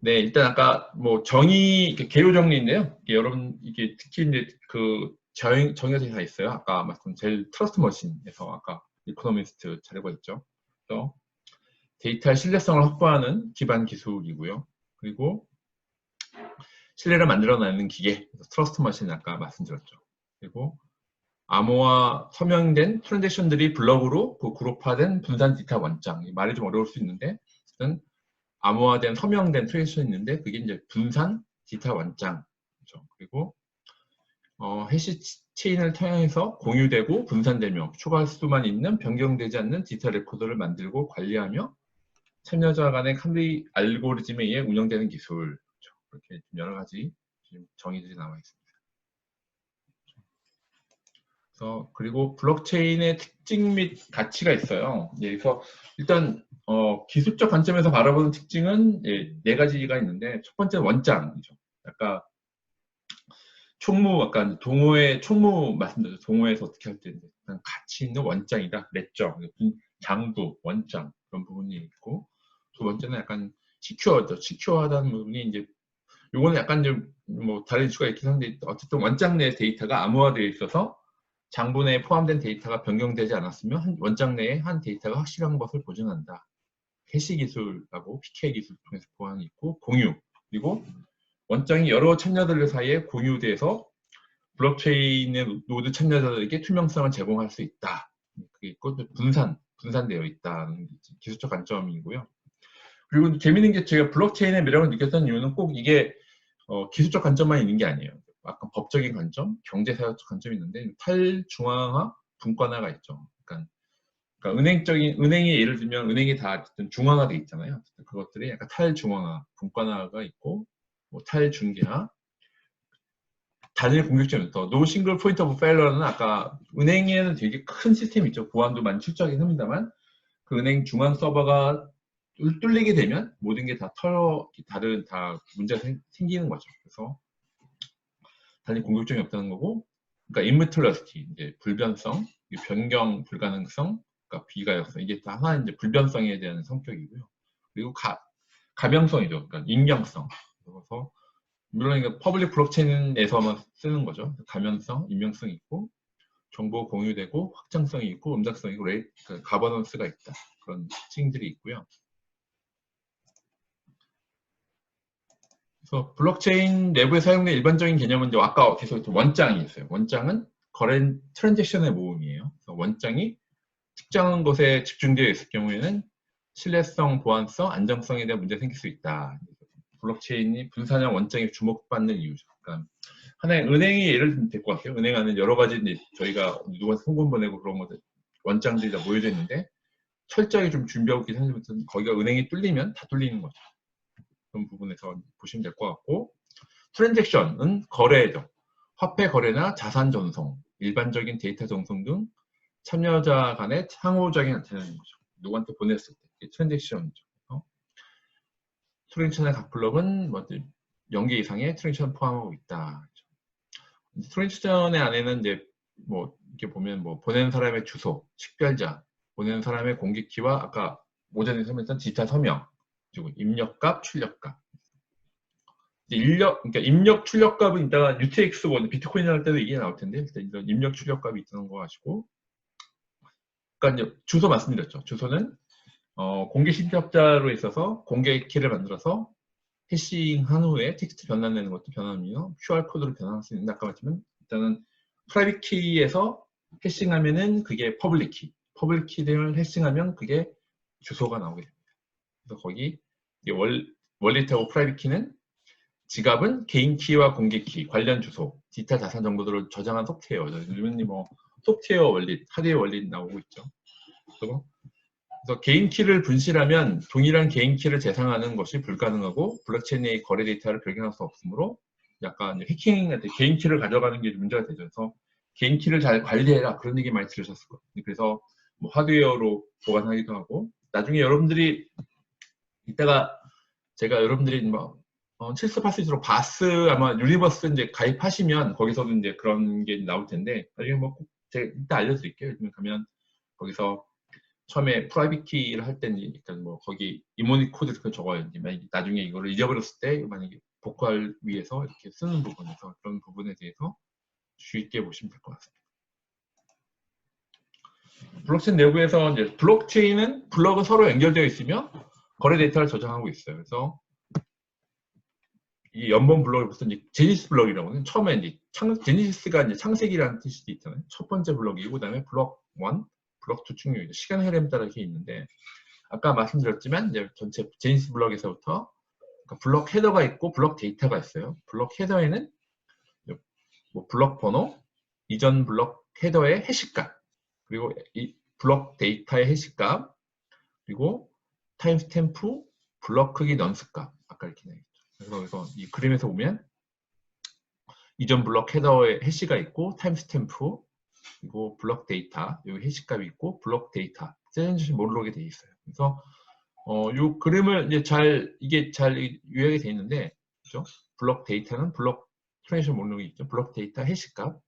네, 일단 아까 뭐 정의, 개요 정리인데요. 여러분, 이게 특히 이제 그 정의가 다 있어요. 아까 말씀 제일 트러스트 머신에서 아까 이코노미스트 자료가 있죠. 또 데이터의 신뢰성을 확보하는 기반 기술이고요. 그리고 신뢰를 만들어내는 기계, 트러스트 머신 아까 말씀드렸죠. 그리고 암호화 서명된 트랜잭션들이 블럭으로 그 그룹화된 분산 데이터 원장. 말이 좀 어려울 수 있는데, 어쨌든 암호화된 서명된 트랜잭션이 있는데 그게 이제 분산 데이터 원장. 그렇죠. 그리고 해시 체인을 통해서 공유되고 분산되며 추가할 수만 있는 변경되지 않는 데이터 레코드를 만들고 관리하며 참여자 간의 칸비 알고리즘에 의해 운영되는 기술. 그렇죠. 그렇게 여러 가지 정의들이 나와 있습니다. 그리고 블록체인의 특징 및 가치가 있어요. 예, 그래서 일단 기술적 관점에서 바라보는 특징은 네 가지가 있는데, 첫 번째는 원장이죠. 약간 총무, 약간 동호회 총무 말씀드렸죠. 동호회에서 어떻게 할 때 가치 있는 원장이다. 냈죠. 장부, 원장 그런 부분이 있고, 두 번째는 약간 시큐어죠. 시큐어하다는 부분이 이제 요거는 약간 좀 뭐 다른 이슈가 있긴 한데, 어쨌든 원장 내 데이터가 암호화되어 있어서 장부 내에 포함된 데이터가 변경되지 않았으면 원장 내에 한 데이터가 확실한 것을 보증한다. 해시 기술하고 PK 기술 통해서 보완이 있고, 공유, 그리고 원장이 여러 참여자들 사이에 공유돼서 블록체인의 노드 참여자들에게 투명성을 제공할 수 있다. 그게 있고, 또 분산되어 있다는 기술적 관점이고요. 그리고 재밌는 게, 제가 블록체인의 매력을 느꼈던 이유는 꼭 이게 기술적 관점만 있는 게 아니에요. 아까 법적인 관점, 경제사회적 관점이 있는데, 탈중앙화, 분권화가 있죠. 그러니까 은행이 예를 들면 은행이 다 중앙화돼 있잖아요. 그것들이 약간 탈중앙화, 분권화가 있고, 뭐 탈중개화, 단일 공격점이 있어. 노 싱글 포인트 오브 페일러는 아까 은행에는 되게 큰 시스템이 있죠. 보안도 많이 출적이긴 합니다만, 그 은행 중앙 서버가 뚫리게 되면 모든 게 다 다른 문제가 생기는 거죠. 그래서 단일 공격점이 없다는 거고, 그러니까 immutableity, 이제 불변성, 변경 불가능성, 그러니까 비가역성, 이게 다 하나 이제 불변성에 대한 성격이고요. 그리고 가명성이죠. 그러니까 익명성. 그래서 물론 이거 퍼블릭 블록체인에서만 쓰는 거죠. 가명성, 익명성이 있고, 정보 공유되고, 확장성이 있고, 음작성이 있고, 가버넌스가 있다. 그런 특징들이 있고요. 그래서 블록체인 내부에 사용된 일반적인 개념은 이제 아까 계속 원장이 있어요. 원장은 거래 트랜잭션의 모음이에요. 그래서 원장이 특정한 것에 집중되어 있을 경우에는 신뢰성, 보안성, 안정성에 대한 문제가 생길 수 있다. 블록체인이 분산형 원장에 주목받는 이유죠. 그러니까 하나의 은행이 예를 들면 될 것 같아요. 은행 안에 여러 가지 이제 저희가 누구한테 송금 보내고 그런 것들 원장들이 다 모여져 있는데, 철저하게 좀 준비하고 있긴 하지만 거기가 은행이 뚫리면 다 뚫리는 거죠. 그런 부분에서 보시면 될 것 같고, 트랜잭션은 거래죠. 화폐 거래나 자산 전송, 일반적인 데이터 전송 등 참여자 간의 상호작용이 나타나는 거죠. 누구한테 보냈을 때 트랜잭션이죠. 트랜잭션의 각 블록은 뭐 0개 이상의 트랜잭션 포함하고 있다. 트랜잭션의 안에는 이제 뭐 이렇게 보면 뭐 보내는 사람의 주소, 식별자, 보내는 사람의 공개키와 아까 오전에 설명했던 디지털 서명, 그리고 입력값, 출력값. 그러니까 입력 출력값은 이따가 UTX 비트코인 할 때도 이게 나올 텐데, 일단 이런 입력 출력값이 있다는 거 아시고, 그러니까 이제 주소 말씀드렸죠. 주소는 공개 신청자로 있어서 공개 키를 만들어서 해싱한 후에 텍스트 변환되는 것도 변환이요. QR 코드로 변환할 수 있는데, 아까 말했지만 일단은 프라이빗 키에서 해싱하면은 그게 퍼블릭 키, 퍼블릭 키를 해싱하면 그게 주소가 나오게 됩니다. 그래서 거기 월릿하고 프라이빗 키는 지갑은 개인 키와 공개 키, 관련 주소, 디지털 자산 정보들을 저장한 소프트웨어. 요즘은 뭐 소프트웨어 원릿, 하드웨어 원릿 나오고 있죠. 그래서 개인 키를 분실하면 동일한 개인 키를 재생하는 것이 불가능하고, 블록체인의 거래 데이터를 발견할 수 없으므로 약간 해킹한테 개인 키를 가져가는 게 문제가 되죠. 그래서 개인 키를 잘 관리해라, 그런 얘기 많이 들으셨을 거예요. 그래서 뭐 하드웨어로 보관하기도 하고, 나중에 여러분들이 이따가 제가 여러분들이 뭐 실습할 수 있도록 바스 아마 유니버스 이제 가입하시면 거기서도 이제 그런 게 나올 텐데, 나중에 뭐 꼭 제가 이따 알려드릴게요. 요즘 가면 거기서 처음에 프라이빗 키를 할 때는 일단 뭐 거기 이모닉 코드 적어야지. 나중에 이거를 잊어버렸을 때 만약에 복구할 위해서 이렇게 쓰는 부분에서 그런 부분에 대해서 주의 있게 보시면 될 것 같습니다. 블록체인 내부에서 이제 블록체인은 블록은 서로 연결되어 있으며 거래 데이터를 저장하고 있어요. 그래서 이 연본 블록을 무슨 제니시스 블록이라고 하는 처음에 이제 제니시스가 이제 창세기라는 뜻이 있잖아요. 첫 번째 블록이고 그다음에 블록 1, 블록 2 충격이죠. 시간 흐름 따라 이렇게 있는데 아까 말씀드렸지만 이제 전체 제니시스 블록에서부터 그러니까 블록 헤더가 있고 블록 데이터가 있어요. 블록 헤더에는 뭐 블록 번호, 이전 블록 헤더의 해시값, 그리고 이 블록 데이터의 해시값, 그리고 타임스탬프, 블록 크기 넌스값 아까 이렇게 나있죠. 그래서 이 그림에서 보면 이전 블록 헤더의 해시가 있고 타임스탬프, 그리고 블록 데이터, 여기 해시값이 있고 블록 데이터 세션시 모르게 되어 있어요. 그래서 이 그림을 이제 이게 잘 요약이 되어 있는데, 그죠? 블록 데이터는 블록 트랜지션 목록이 있죠. 블록 데이터 해시값,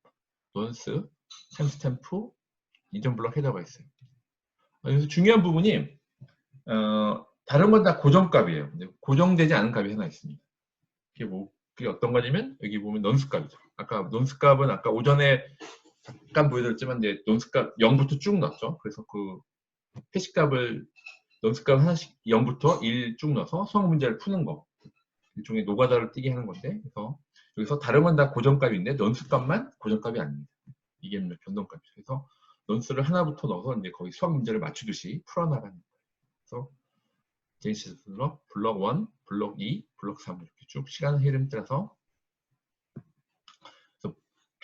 논스, 타임스탬프, 이전 블록 헤더가 있어요. 그래서 중요한 부분이 다른 건 다 고정값이에요. 고정되지 않은 값이 하나 있습니다. 그게 어떤 거냐면 여기 보면 논스값이죠. 아까 논스값은 아까 오전에 잠깐 보여드렸지만 이제 논스값 0부터 쭉 넣었죠. 그래서 그 해시값을 논스값 하나씩 0부터 1 쭉 넣어서 수학 문제를 푸는 거. 일종의 노가다를 띄게 하는 건데, 그래서 여기서 다른 건 다 고정값인데 논스값만 고정값이 아닙니다. 이게 변동값이죠. 그래서 논스를 하나부터 넣어서 이제 거의 수학 문제를 맞추듯이 풀어나가는 거예요. 그래서 제니시스 블록, 블록 1, 블록 2, 블록 3 이렇게 쭉 시간 흐름 따라서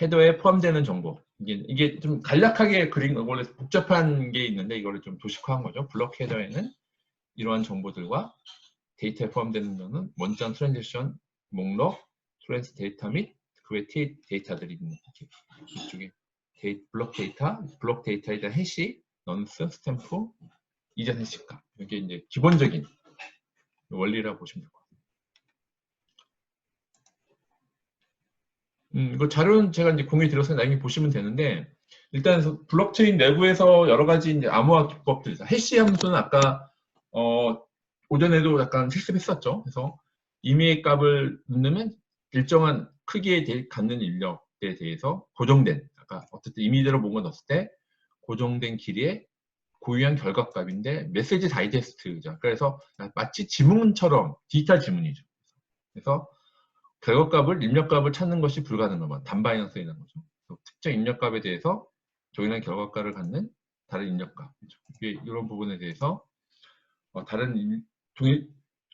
헤더에 포함되는 정보. 이게 좀 간략하게 그린 거, 원래 복잡한 게 있는데 이거를 좀 도식화한 거죠. 블록 헤더에는 이러한 정보들과 데이터에 포함되는 거는 원전 트랜지션 목록, 트랜스 데이터 및 그 외 데이터들이 있는 이쪽에 블록 데이터에 대한 해시, 넌스, 스탬프, 이전 해시값. 이게 이제 기본적인 원리라고 보시면 될 것 같아요. 이거 자료는 제가 이제 공유 드려서 나중에 보시면 되는데, 일단 블록체인 내부에서 여러 가지 이제 암호화 기법들, 해시 함수는 아까 오전에도 약간 실습했었죠. 그래서 임의의 값을 넣으면 일정한 크기에 갖는 인력에 대해서 고정된, 아까 어쨌든 임의대로 뭔가 넣었을 때 고정된 길이의 고유한 결과값인데 메시지 다이제스트죠. 그래서 마치 지문처럼 디지털 지문이죠. 그래서 결과값을 입력값을 찾는 것이 불가능하면 단바이너스에 있는 거죠. 특정 입력값에 대해서 조인한 결과값을 갖는 다른 입력값, 이런 부분에 대해서 다른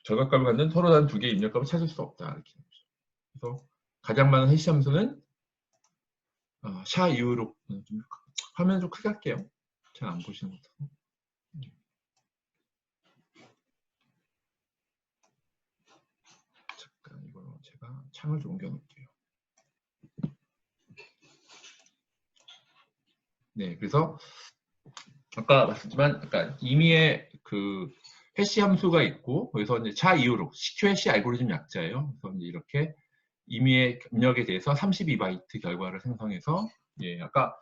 결과값을 갖는 서로 다른 두 개의 입력값을 찾을 수 없다. 이렇게. 그래서 가장 많은 해시 함수는 샤 이후로 화면 좀 크게 할게요. 잘 안 보시는 것 같아서. 잠깐 이거 제가 창을 좀 옮겨 놓을게요. 네, 그래서 아까 말씀드렸지만 아까 임의의 그 해시 함수가 있고 거기서 이제 차 이후로 CQ 해시 알고리즘 약자예요. 그래서 이제 이렇게 임의의 입력에 대해서 32바이트 결과를 생성해서, 예, 아까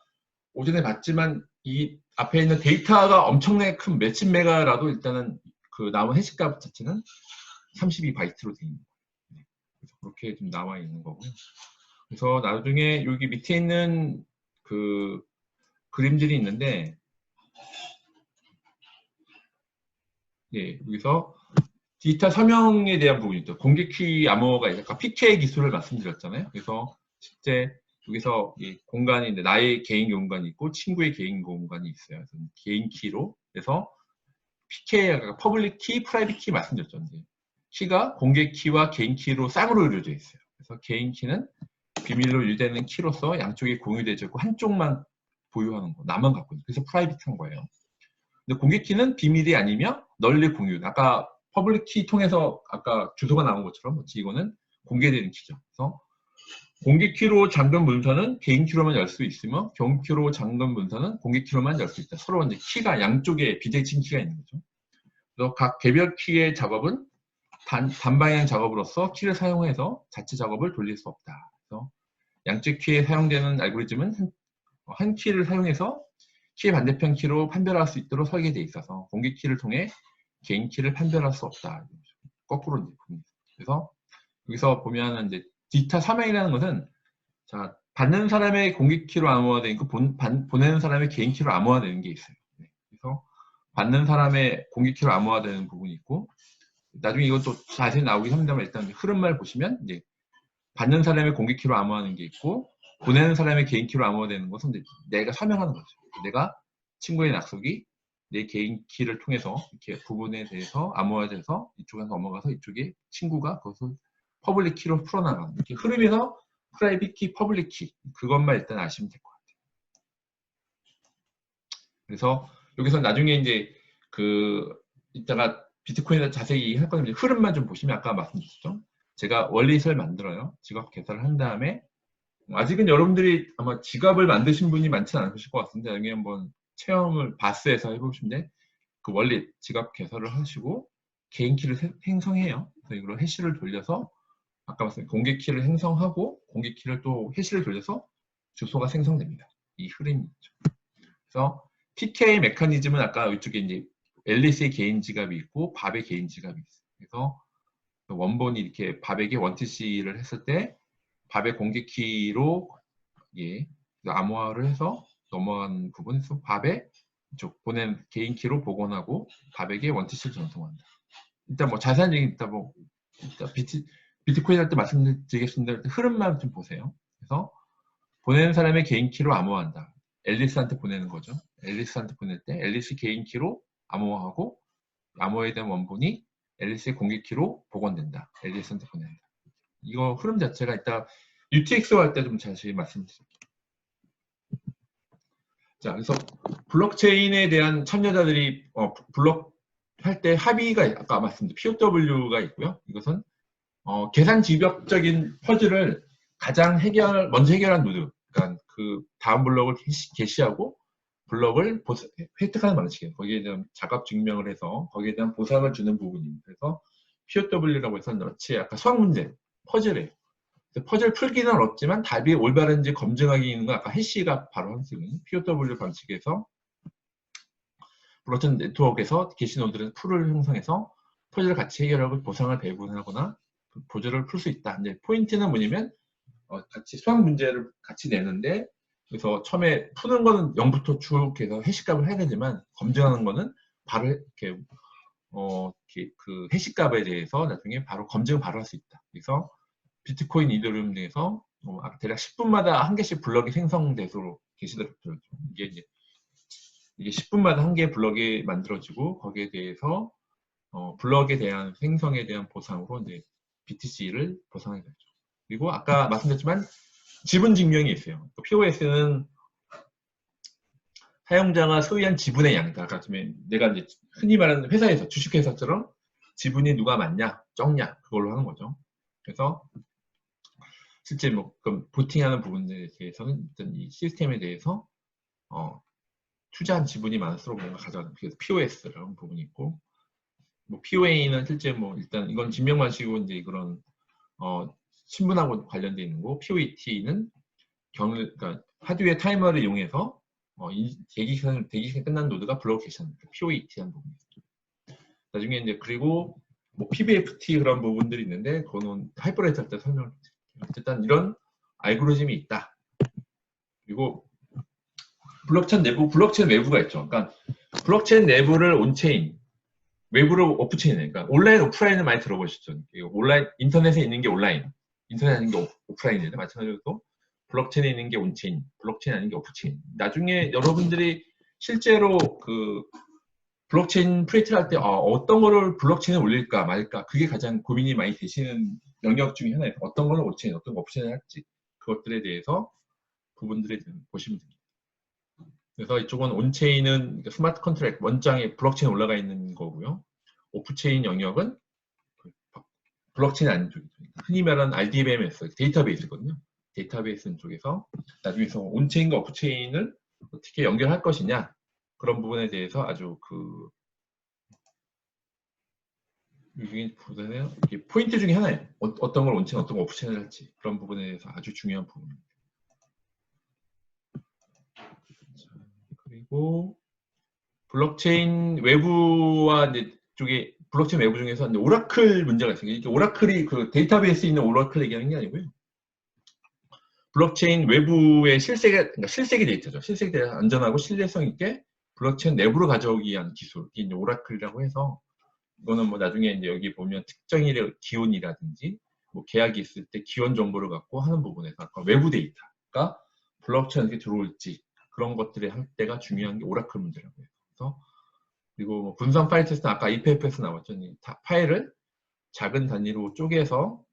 오전에 봤지만 이 앞에 있는 데이터가 엄청나게 큰 몇십 메가라도 일단은 그 남은 해시값 자체는 32바이트로 되어 있는 거예요. 그래서 그렇게 좀 나와 있는 거고요. 그래서 나중에 여기 밑에 있는 그 그림들이 있는데, 예, 여기서 디지털 서명에 대한 부분이 있죠. 공개 키 암호가 아까 PK 기술을 말씀드렸잖아요. 그래서 실제 여기서 이 공간이 나의 개인 공간이 있고 친구의 개인 공간이 있어요. 그래서 개인 키로 그래서 PK, 퍼블릭 키, 프라이빗 키 말씀드렸죠. 이제 키가 공개 키와 개인 키로 쌍으로 이루어져 있어요. 그래서 개인 키는 비밀로 유지되는 키로서 양쪽이 공유되어 있고 한쪽만 보유하는 거, 나만 갖고 있는. 그래서 프라이빗한 거예요. 근데 공개 키는 비밀이 아니며 널리 공유. 아까 퍼블릭 키 통해서 아까 주소가 나온 것처럼 이거는 공개되는 키죠. 그래서 공개 키로 잠근 문서는 개인 키로만 열 수 있으며 개인 키로 잠근 문서는 공개 키로만 열 수 있다. 서로 이제 키가 양쪽에 비대칭 키가 있는 거죠. 그래서 각 개별 키의 작업은 단방향 작업으로서 키를 사용해서 자체 작업을 돌릴 수 없다. 그래서 양쪽 키에 사용되는 알고리즘은 한 키를 사용해서 키의 반대편 키로 판별할 수 있도록 설계되어 있어서 공개 키를 통해 개인 키를 판별할 수 없다. 거꾸로 이제 봅니다. 그래서 여기서 보면 이제 디지털 서명이라는 것은 자, 받는 사람의 공개 키로 암호화되어 있고 보내는 사람의 개인 키로 암호화되는 게 있어요. 네. 그래서 받는 사람의 공개 키로 암호화되는 부분이 있고 나중에 이것도 자세히 나오긴 합니다만 일단 흐름만 보시면 이제 받는 사람의 공개 키로 암호화하는 게 있고 보내는 사람의 개인 키로 암호화되는 것은 내가 서명하는 거죠. 내가 친구의 약속이 내 개인 키를 통해서 이렇게 부분에 대해서 암호화돼서 이쪽에서 넘어가서 이쪽에 친구가 그것을 퍼블릭 키로 풀어나가는 이렇게 흐름에서 프라이빗 키, 퍼블릭 키 그것만 일단 아시면 될 것 같아요. 그래서 여기서 나중에 이제 이따가 비트코인에 자세히 할 거는 흐름만 좀 보시면 아까 말씀드렸죠. 제가 월릿을 만들어요. 지갑 개설을 한 다음에 아직은 여러분들이 아마 지갑을 만드신 분이 많지는 않으실 것 같은데 나중에 한번 체험을 바스에서 해보시면 그 월릿 지갑 개설을 하시고 개인 키를 생성해요. 그래서 이걸 해시를 돌려서 아까 말씀드린 공개 키를 생성하고 공개 키를 또 해시를 돌려서 주소가 생성됩니다. 이 흐름이 있죠. 그래서 TK 메커니즘은 아까 이쪽에 이제 앨리스의 개인 지갑이 있고 밥의 개인 지갑이 있어요. 그래서 원본이 이렇게 밥에게 원TC를 했을 때 밥의 공개 키로 예, 암호화를 해서 넘어간 부분에서 밥에 보낸 개인 키로 복원하고 밥에게 원TC를 전송한다. 일단 뭐 자세한 얘기 이따 비트코인 할 때 말씀드리겠습니다. 흐름만 좀 보세요. 그래서 보내는 사람의 개인 키로 암호화한다. 앨리스한테 보내는 거죠. 앨리스한테 보낼 때 앨리스 개인 키로 암호화하고 암호화에 대한 원본이 앨리스의 공개 키로 복원된다. 앨리스한테 보낸다. 이거 흐름 자체가 이따 UTXO 할 때 좀 자세히 말씀드릴게요. 자, 그래서 블록체인에 대한 참여자들이 블록 할 때 합의가 아까 말씀드린 POW가 있고요. 이것은 계산 집약적인 퍼즐을 가장 먼저 해결한 노드, 그러니까 그 다음 블록을 게시하고 블록을 획득하는 방식이에요. 거기에 대한 작업 증명을 해서 거기에 대한 보상을 주는 부분입니다. 그래서 POW라고 해서 너치 아까 수학 문제, 퍼즐이에요. 퍼즐 풀기는 어렵지만 답이 올바른지 검증하기 있는 건 아까 해시가 바로 한식은 POW 방식에서 블록체인 네트워크에서 게시 노드를 풀을 형성해서 퍼즐을 같이 해결하고 보상을 배분하거나 보조를 풀 수 있다. 이제 포인트는 뭐냐면 같이 수학 문제를 같이 내는데 그래서 처음에 푸는 거는 0부터 쭉 해서 해시값을 해야 되지만 검증하는 거는 바로 이렇게 그 해시값에 대해서 나중에 바로 검증을 바로 할 수 있다. 그래서 비트코인 이더리움 등에서 대략 10분마다 한 개씩 블럭이 생성되도록 게시더라고요. 이게 10분마다 한 개의 블럭이 만들어지고 거기에 대해서 블럭에 대한 생성에 대한 보상으로 이제 BTC를 보상하게 되죠. 그리고 아까 말씀드렸지만 지분 증명이 있어요. POS는 사용자가 소유한 지분의 양이다. 아까 내가 이제 흔히 말하는 회사에서 주식회사처럼 지분이 누가 많냐, 적냐 그걸로 하는 거죠. 그래서 실제 그럼 보팅하는 부분에 대해서는 일단 이 시스템에 대해서 투자한 지분이 많을수록 뭔가 가져가는 그래서 POS라는 부분이 있고 POA는 실제 일단 이건 증명 방식이고 이제 그런 신분하고 관련되어 있는 거고 POET는 그러니까 하드웨어 타이머를 이용해서 대기시간 끝난 노드가 블록 게시합니다. POET라는 부분입니다. 나중에 이제 그리고 PBFT 그런 부분들이 있는데 그거는 하이퍼레이트 할 때 설명을 드릴게요. 어쨌든 이런 알고리즘이 있다. 그리고 블록체인 외부가 있죠. 그러니까 블록체인 내부를 온체인, 외부를 오프체인이에요. 그러니까 온라인, 오프라인을 많이 들어보셨죠. 온라인, 인터넷에 있는 게 온라인, 인터넷에 있는 게 오프라인이에요. 마찬가지로 블록체인에 있는 게 온체인, 블록체인 아닌 게 오프체인. 나중에 여러분들이 실제로 그 블록체인 프로젝트를 할 때 어떤 거를 블록체인에 올릴까 말까 그게 가장 고민이 많이 되시는 영역 중에 하나예요. 어떤 거를 온체인, 어떤 거 오프체인을 할지 그것들에 대해서 부분들을 보시면 됩니다. 그래서 이쪽은 온체인은 스마트 컨트랙트 원장에 블록체인 올라가 있는 거고요. 오프체인 영역은 블록체인 아닌 쪽이죠. 흔히 말하는 RDBMS 데이터베이스거든요. 데이터베이스 쪽에서 나중에서 온체인과 오프체인을 어떻게 연결할 것이냐 그런 부분에 대해서 아주 포인트 중에 하나예요. 어떤 걸 온체인, 어떤 걸 오프체인을 할지 그런 부분에 대해서 아주 중요한 부분입니다. 그리고 블록체인 외부와 이제 쪽에 블록체인 외부 중에서 이제 오라클 문제가 있어요. 이게 오라클이 그 데이터베이스에 있는 오라클 얘기하는 게 아니고요. 블록체인 외부의 그러니까 실세계 데이터죠. 실세계 데이터 안전하고 신뢰성 있게 블록체인 내부로 가져오기 위한 기술, 이게 이제 오라클이라고 해서 이거는 뭐 나중에 이제 여기 보면 특정일의 기온이라든지 뭐 계약이 있을 때 기온 정보를 갖고 하는 부분에서 아까 외부 데이터가 블록체인에 어떻게 들어올지 그런 것들을 할 때가 중요한 게 오라클 문제라고 해요. 그래서 그리고 뭐 분산 파일 테스트 아까 EPFS 나왔죠. 파일을 작은 단위로 쪼개서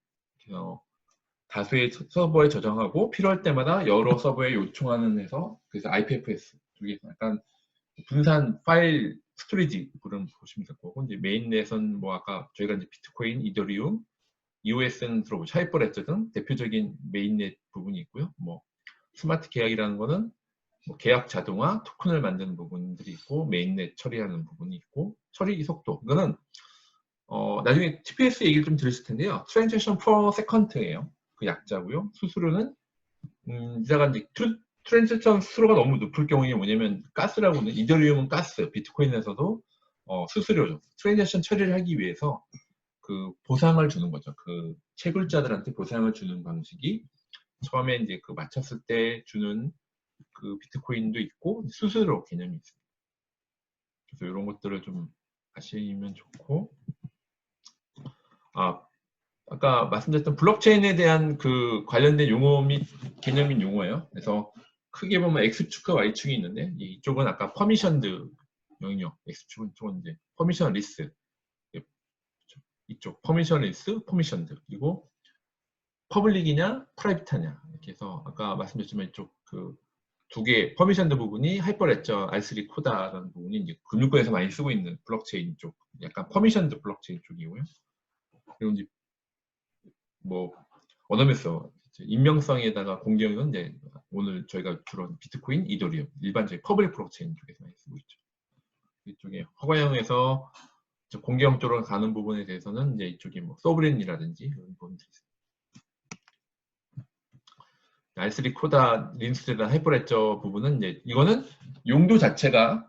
다수의 서버에 저장하고 필요할 때마다 여러 서버에 요청하는 해서 그래서 IPFS 쪽에서 약간 분산 파일 스토리지 그런 보시면 될 거고 이제 메인넷은 뭐 아까 저희가 이제 비트코인, 이더리움, EOS는 들어보죠. 하이퍼레저 등 대표적인 메인넷 부분이 있고요. 뭐 스마트 계약이라는 거는 뭐 계약 자동화, 토큰을 만드는 부분들이 있고 메인넷 처리하는 부분이 있고 처리 속도 이거는 나중에 TPS 얘기를 좀 들으실 텐데요. Transaction per Second예요. 그 약자고요. 수수료는 이자가 이제 트랜잭션 수수료가 너무 높을 경우에 뭐냐면 가스라고는 이더리움은 가스, 비트코인에서도 수수료죠. 트랜잭션 처리를 하기 위해서 그 보상을 주는 거죠. 그 채굴자들한테 보상을 주는 방식이 처음에 이제 그 맞췄을 때 주는 그 비트코인도 있고 수수료 개념이 있습니다. 그래서 이런 것들을 좀 아시면 좋고 아까 말씀드렸던 블록체인에 대한 그 관련된 용어 및 개념인 용어예요. 그래서 크게 보면 X축과 Y축이 있는데 이쪽은 아까 퍼미션드 영역, X축은 이제 퍼미션 리스 이쪽 퍼미션 리스, 퍼미션드 그리고 퍼블릭이냐 프라이빗하냐 이렇게 해서 아까 말씀드렸지만 이쪽 그 두 개 퍼미션드 부분이 하이퍼레저 R3 코다라는 부분이 이제 금융권에서 많이 쓰고 있는 블록체인 쪽 약간 퍼미션드 블록체인 쪽이고요. 그리고 이제 뭐 어너메서 익명성에다가 공개형은 이제 오늘 저희가 주로 비트코인, 이더리움 일반적인 퍼블릭 블록체인 쪽에서 많이 쓰고 있죠. 이쪽에 허가형에서 공개형 쪽으로 가는 부분에 대해서는 이제 이쪽에 뭐 소브린이라든지 이런 부분들이 있습니다. R3 코다, 린스테다, 하이퍼레저 부분은 이제 이거는 용도 자체가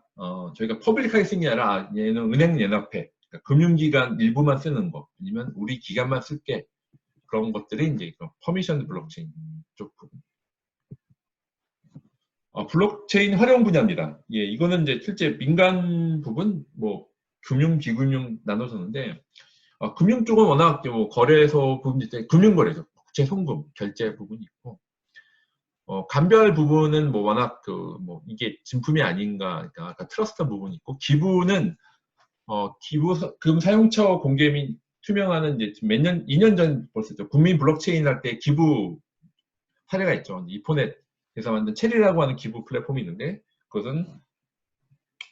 저희가 퍼블릭하게 쓴 게 아니라 얘는 은행 연합회, 그러니까 금융기관 일부만 쓰는 거 아니면 우리 기관만 쓸게 그런 것들이 이제 퍼미션 블록체인 쪽 부분. 블록체인 활용 분야입니다. 예, 이거는 이제 실제 민간 부분, 뭐 금융, 비금융 나눠졌는데 금융 쪽은 워낙 뭐 거래소 부분이 있는데 금융거래죠. 국제 송금, 결제 부분이 있고 간별 부분은 뭐 워낙 그 뭐 이게 진품이 아닌가, 그러니까 아까 트러스트 부분이 있고 기부는 기부금 사용처 공개 및 투명화는 이제 몇 년, 2년 전 벌써 국민 블록체인 할 때 기부 사례가 있죠. 이포넷에서 만든 체리라고 하는 기부 플랫폼이 있는데 그것은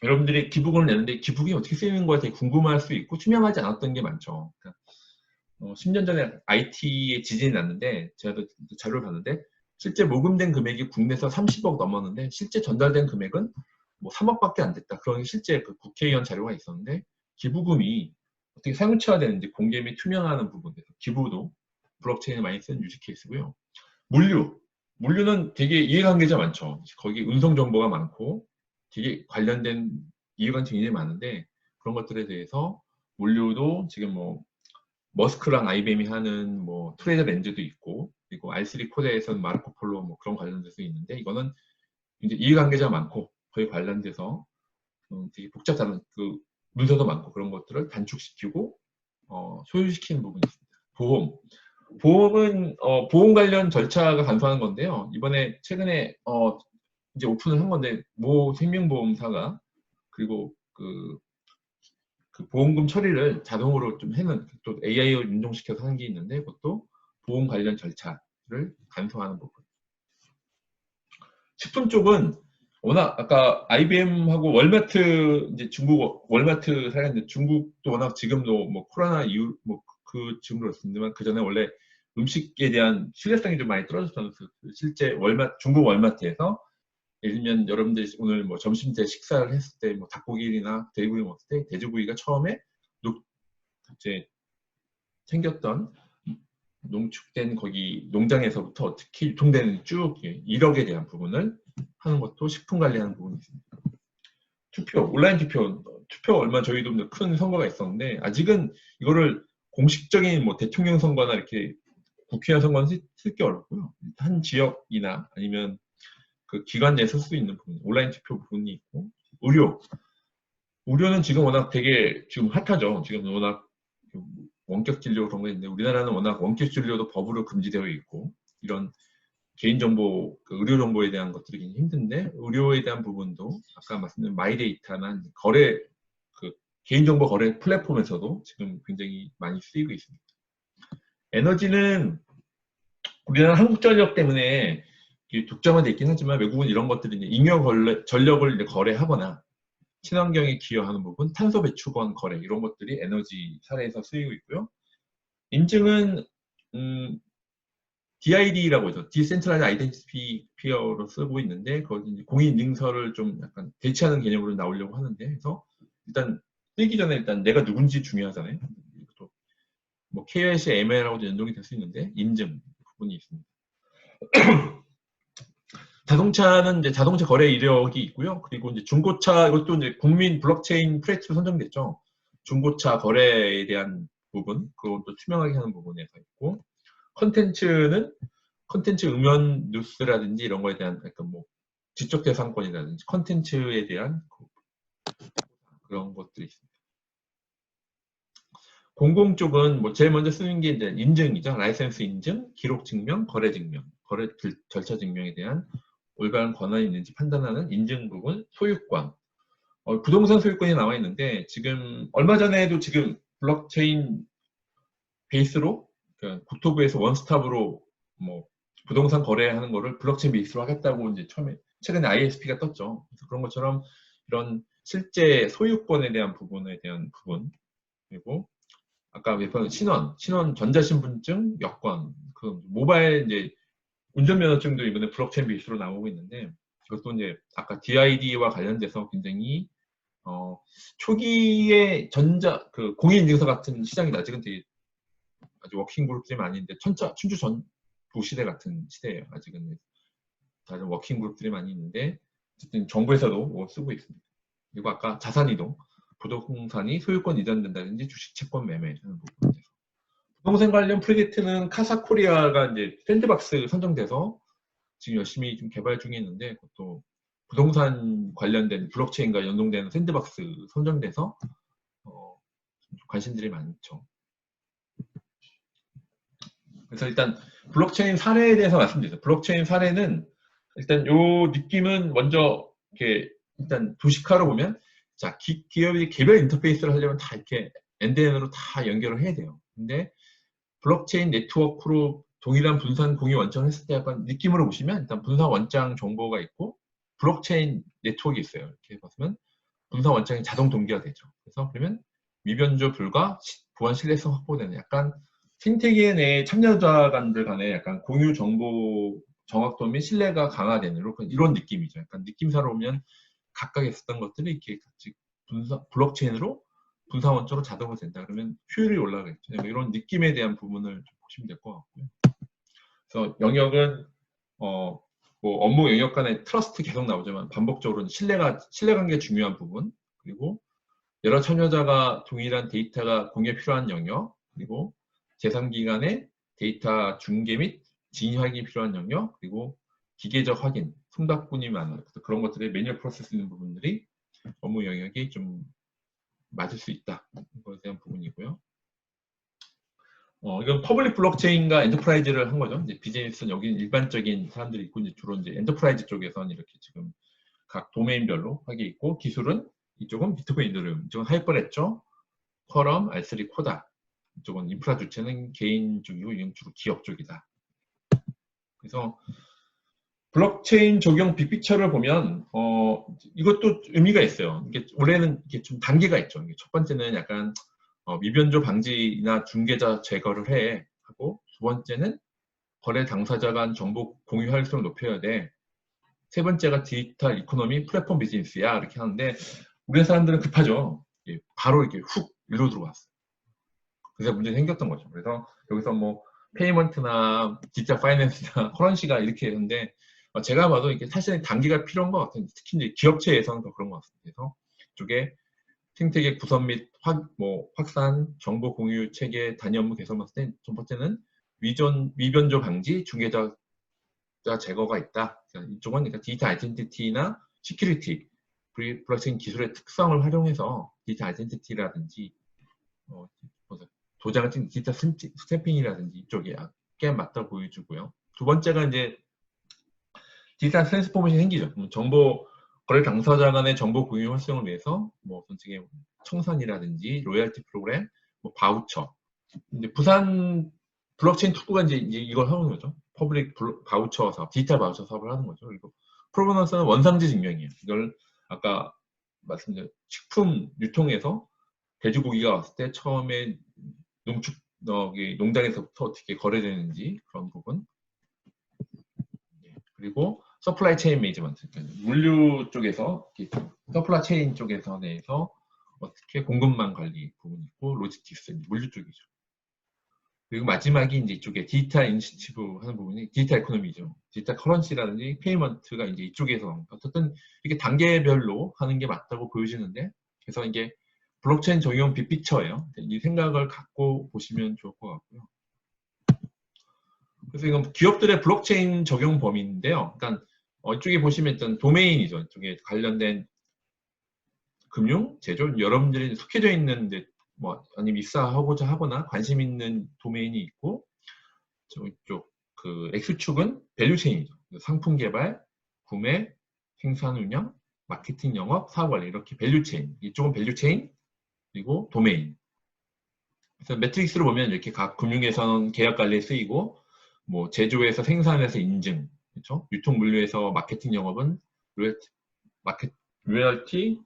여러분들이 기부금을 내는데 기부금이 어떻게 쓰이는 거에 되게 궁금할 수 있고 투명하지 않았던 게 많죠. 그러니까 10년 전에 IT에 지진이 났는데 제가 자료를 봤는데 실제 모금된 금액이 국내에서 30억 넘었는데 실제 전달된 금액은 뭐 3억밖에 안 됐다. 그런 실제 그 국회의원 자료가 있었는데 기부금이 어떻게 사용처화되는지 공개 및 투명화하는 부분에서 기부도 블록체인을 많이 쓰는 유지 케이스고요. 물류는 되게 이해관계자 많죠. 거기 운송 정보가 많고 되게 관련된 이해관계자 굉장히 많은데 그런 것들에 대해서 물류도 지금 뭐 머스크랑 IBM이 하는 뭐 트레이더 렌즈도 있고 그리고 R3 코드에서는 마르코 폴로 뭐 그런 관련돼서 있는데 이거는 이제 이해관계자 많고 거의 관련돼서 되게 복잡한 그 문서도 많고 그런 것들을 단축시키고 소유시키는 부분이 있습니다. 보험은 보험 관련 절차가 간소한 건데요. 이번에 최근에 이제 오픈을 한 건데 모 생명보험사가 그리고 그 보험금 처리를 자동으로 좀 해는 또 AI를 인정시켜서 하는 게 있는데 그것도 보험 관련 절차를 간소화하는 부분. 식품 쪽은 워낙 아까 IBM하고 월마트 이제 중국 월마트 사례인데 중국도 워낙 지금도 뭐 코로나 이후 뭐 그 지금도 그렇습니다만 그 전에 원래 음식에 대한 신뢰성이 좀 많이 떨어졌다는 실제 중국 월마트에서 예를 들면 여러분들이 오늘 뭐 점심 때 식사를 했을 때 뭐 닭고기나 돼지고기 먹을 때 돼지고기가 처음에 이제 생겼던 농축된 거기 농장에서부터 어떻게 유통되는 쭉 이력에 대한 부분을 하는 것도 식품 관리하는 부분이 있습니다. 온라인 투표 얼마 저희도 큰 선거가 있었는데 아직은 이거를 공식적인 뭐 대통령 선거나 이렇게 국회의원 선거는 쓸 게 어렵고요. 한 지역이나 아니면 그 기관 내에 쓸 수 있는 부분, 온라인 투표 부분이 있고 의료는 지금 워낙 되게 지금 핫하죠. 지금 워낙 원격 진료 그런 거 있는데 우리나라는 워낙 원격 진료도 법으로 금지되어 있고 이런 개인정보, 그 의료정보에 대한 것들이 굉장히 힘든데 의료에 대한 부분도 아까 말씀드린 마이데이터나 거래, 그 개인정보 거래 플랫폼에서도 지금 굉장히 많이 쓰이고 있습니다. 에너지는 우리나라 한국전력 때문에 독점화되어 있긴 하지만 외국은 이런 것들이 이제 잉여 전력을 이제 거래하거나 친환경에 기여하는 부분, 탄소 배출권 거래 이런 것들이 에너지 사례에서 쓰이고 있고요. 인증은 DID라고 하죠. Decentralized Identifier로 쓰고 있는데 거기 공인인증서를 좀 약간 대체하는 개념으로 나오려고 하는데 그래서 일단 쓰기 전에 일단 내가 누군지 중요하잖아요. 또 뭐 KYC, ML하고도 연동이 될 수 있는데 인증 부분이 있습니다. 자동차는 이제 자동차 거래 이력이 있고요. 그리고 이제 중고차 이것도 이제 국민 블록체인 프로젝트로 선정됐죠. 중고차 거래에 대한 부분, 그것도 투명하게 하는 부분에서 있고, 컨텐츠는 컨텐츠 음원 뉴스라든지 이런 거에 대한 약간 뭐 지적 재산권이라든지 컨텐츠에 대한 그런 것들이 있습니다. 공공 쪽은 뭐 제일 먼저 쓰는 게 이제 인증이죠. 라이센스 인증, 기록 증명, 거래 증명, 거래 절차 증명에 대한 올바른 권한이 있는지 판단하는 인증 부분, 소유권. 부동산 소유권이 나와 있는데 지금 얼마 전에도 지금 블록체인 베이스로 그러니까 국토부에서 원스톱으로 뭐 부동산 거래하는 거를 블록체인 베이스로 하겠다고 이제 처음에 최근에 ISP가 떴죠. 그래서 그런 것처럼 이런 실제 소유권에 대한 부분에 대한 부분 그리고 아까 예컨대 신원 전자신분증, 여권, 그 모바일 이제 운전면허증도 이번에 블록체인 베이스로 나오고 있는데 그것도 이제 아까 DID와 관련돼서 굉장히 초기에 그 공인인증서 같은 시장이 아직은 되게 아주 워킹 그룹들이 많이 있는데 춘추 전부 시대 같은 시대예요. 아직은 다른 워킹 그룹들이 많이 있는데 어쨌든 정부에서도 뭐 쓰고 있습니다. 그리고 아까 자산이동, 부동산이 소유권 이전된다든지 주식 채권 매매하는 부분에서 부동산 관련 프로젝트는 카사코리아가 이제 샌드박스 선정돼서 지금 열심히 좀 개발 중에 있는데 그것도 부동산 관련된 블록체인과 연동되는 샌드박스 선정돼서 관심들이 많죠. 그래서 일단 블록체인 사례에 대해서 말씀드리죠. 블록체인 사례는 일단 요 느낌은 먼저 이렇게 일단 도식화로 보면 자 기업이 개별 인터페이스를 하려면 다 이렇게 엔드엔으로 다 연결을 해야 돼요. 근데 블록체인 네트워크로 동일한 분산 공유 원장을 했을 때 약간 느낌으로 보시면 일단 분산 원장 정보가 있고 블록체인 네트워크가 있어요. 이렇게 보시면 분산 원장이 자동 동기화되죠. 그래서 그러면 미변조 불가 보안 신뢰성 확보되는 약간 생태계 내 참여자 간들 간에 약간 공유 정보 정확도 및 신뢰가 강화되는 이런 느낌이죠. 약간 느낌사로 보면 각각 했었던 것들이 이렇게 같이 블록체인으로 분산원적으로 자동으로 된다. 그러면 효율이 올라가겠죠. 이런 느낌에 대한 부분을 좀 보시면 될 것 같고요. 그래서 영역은 뭐 업무 영역 간의 트러스트 계속 나오지만 반복적으로 신뢰관계 중요한 부분 그리고 여러 참여자가 동일한 데이터가 공유에 필요한 영역 그리고 재산기관의 데이터 중계 및 진입하기 필요한 영역 그리고 기계적 확인, 통답군이 많은 그런 것들의 매뉴얼 프로세스 있는 부분들이 업무 영역이 좀 맞을 수 있다. 그거에 대한 부분이고요. 이건 퍼블릭 블록체인과 엔터프라이즈를 한 거죠. 이제 비즈니스는 여기 일반적인 사람들이 있고 이제 주로 이제 엔터프라이즈 쪽에서는 이렇게 지금 각 도메인별로 하게 있고 기술은 이쪽은 비트코인 이더리움, 이쪽은 하이퍼레죠, 쿼럼, R3 코다. 이쪽은 인프라 주체는 개인 쪽이고 이건 주로 기업 쪽이다. 그래서 블록체인 적용 빅픽처를 보면 이것도 의미가 있어요. 이게 원래는 이게 좀 단계가 있죠. 첫 번째는 약간 미변조 방지나 중개자 제거를 해 하고 두 번째는 거래 당사자 간 정보 공유 활성을 높여야 돼. 세 번째가 디지털 이코노미 플랫폼 비즈니스야 이렇게 하는데 우리 사람들은 급하죠. 바로 이렇게 훅 일로 들어왔어요. 그래서 문제가 생겼던 거죠. 그래서 여기서 뭐 페이먼트나 디지털 파이낸스나 커런시가 이렇게 했는데 제가 봐도 이게 사실은 단계가 필요한 것 같아요. 특히 이제 기업체에서는 더 그런 것 같습니다. 그래서 이쪽에 생태계 구성 및 확산, 정보 공유 체계 단위 업무 개선 봤을 때 첫 번째는 위변조 방지, 중개자 제거가 있다. 이쪽은 그러니까 디지털 아이덴티티나 시큐리티, 블록체인 기술의 특성을 활용해서 디지털 아이덴티티라든지 도장을 찍는 디지털 스탬핑이라든지 이쪽에 꽤 맞다 보여주고요. 두 번째가 이제 디지털 트랜스포메이션이 생기죠. 정보 거래 당사자 간의 정보 공유 활성을 위해서 전체적인 청산이라든지 로열티 프로그램, 바우처. 이제 부산 블록체인 투구가 이제 이걸 하는 거죠. 퍼블릭 바우처 사업, 디지털 바우처 사업을 하는 거죠. 그리고 프로버넌스는 원상지 증명이에요. 이걸 아까 말씀드린 식품 유통에서 돼지고기가 왔을 때 처음에 농장에서부터 어떻게 거래되는지 그런 부분. 그리고 서플라이 체인 매니지먼트, 물류 쪽에서 서플라이 체인 쪽에서 내에서 어떻게 공급망 관리 부분이 있고 로지스틱스, 물류 쪽이죠. 그리고 마지막이 이제 이쪽에 디지털 인시티브 하는 부분이 디지털 에코노미죠. 디지털 커런시라든지 페이먼트가 이제 이쪽에서 어쨌든 이게 단계별로 하는 게 맞다고 보여지는데, 그래서 이게 블록체인 적용 빅피처예요. 이 생각을 갖고 보시면 좋을 것 같고요. 그래서 이건 기업들의 블록체인 적용 범위인데요. 그러니까 이쪽에 보시면 일단 도메인이죠. 이쪽에 관련된 금융, 제조, 여러분들이 속해져 있는 아니면 입사하고자 하거나 관심 있는 도메인이 있고, 이쪽 그 X축은 밸류체인이죠. 상품 개발, 구매, 생산 운영, 마케팅 영업, 사업 관리, 이렇게 밸류체인. 이쪽은 밸류체인, 그리고 도메인. 그래서 매트릭스로 보면 이렇게 각 금융에서는 계약 관리에 쓰이고, 제조에서 생산에서 인증, 그렇죠? 유통 물류에서 마케팅 영업은 로열티,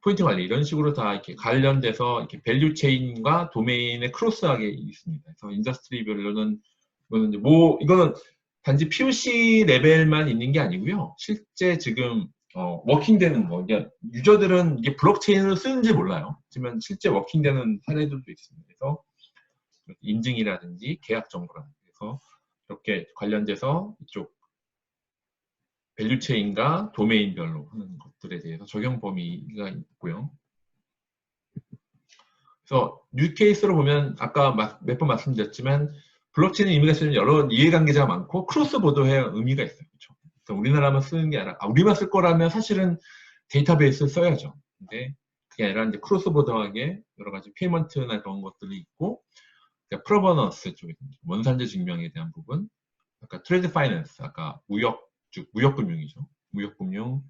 포인트 관리, 이런 식으로 다 이렇게 관련돼서 이렇게 밸류 체인과 도메인의 크로스하게 있습니다. 그래서 인더스트리별로는 이거는 단지 POC 레벨만 있는 게 아니고요. 실제 지금 워킹되는 그러니까 유저들은 이게 블록체인을 쓰는지 몰라요. 하지만 실제 워킹되는 사례들도 있습니다. 그래서 인증이라든지 계약 정보라든지, 그래서 이렇게 관련돼서 이쪽 밸류체인과 도메인별로 하는 것들에 대해서 적용 범위가 있고요. 그래서 뉴케이스로 보면 아까 몇 번 말씀드렸지만 블록체인 의미가 있는 여러 이해관계자가 많고 크로스보더의 의미가 있어요. 그렇죠? 그래서 우리나라만 쓰는 게 아니라 우리만 쓸 거라면 사실은 데이터베이스를 써야죠. 근데 그게 아니라 이제 크로스보더하게 여러 가지 페이먼트나 그런 것들이 있고, 그러니까 프로버넌스 쪽에 원산지 증명에 대한 부분, 아까 트레이드 파이낸스, 아까 무역금융이죠. 무역금융,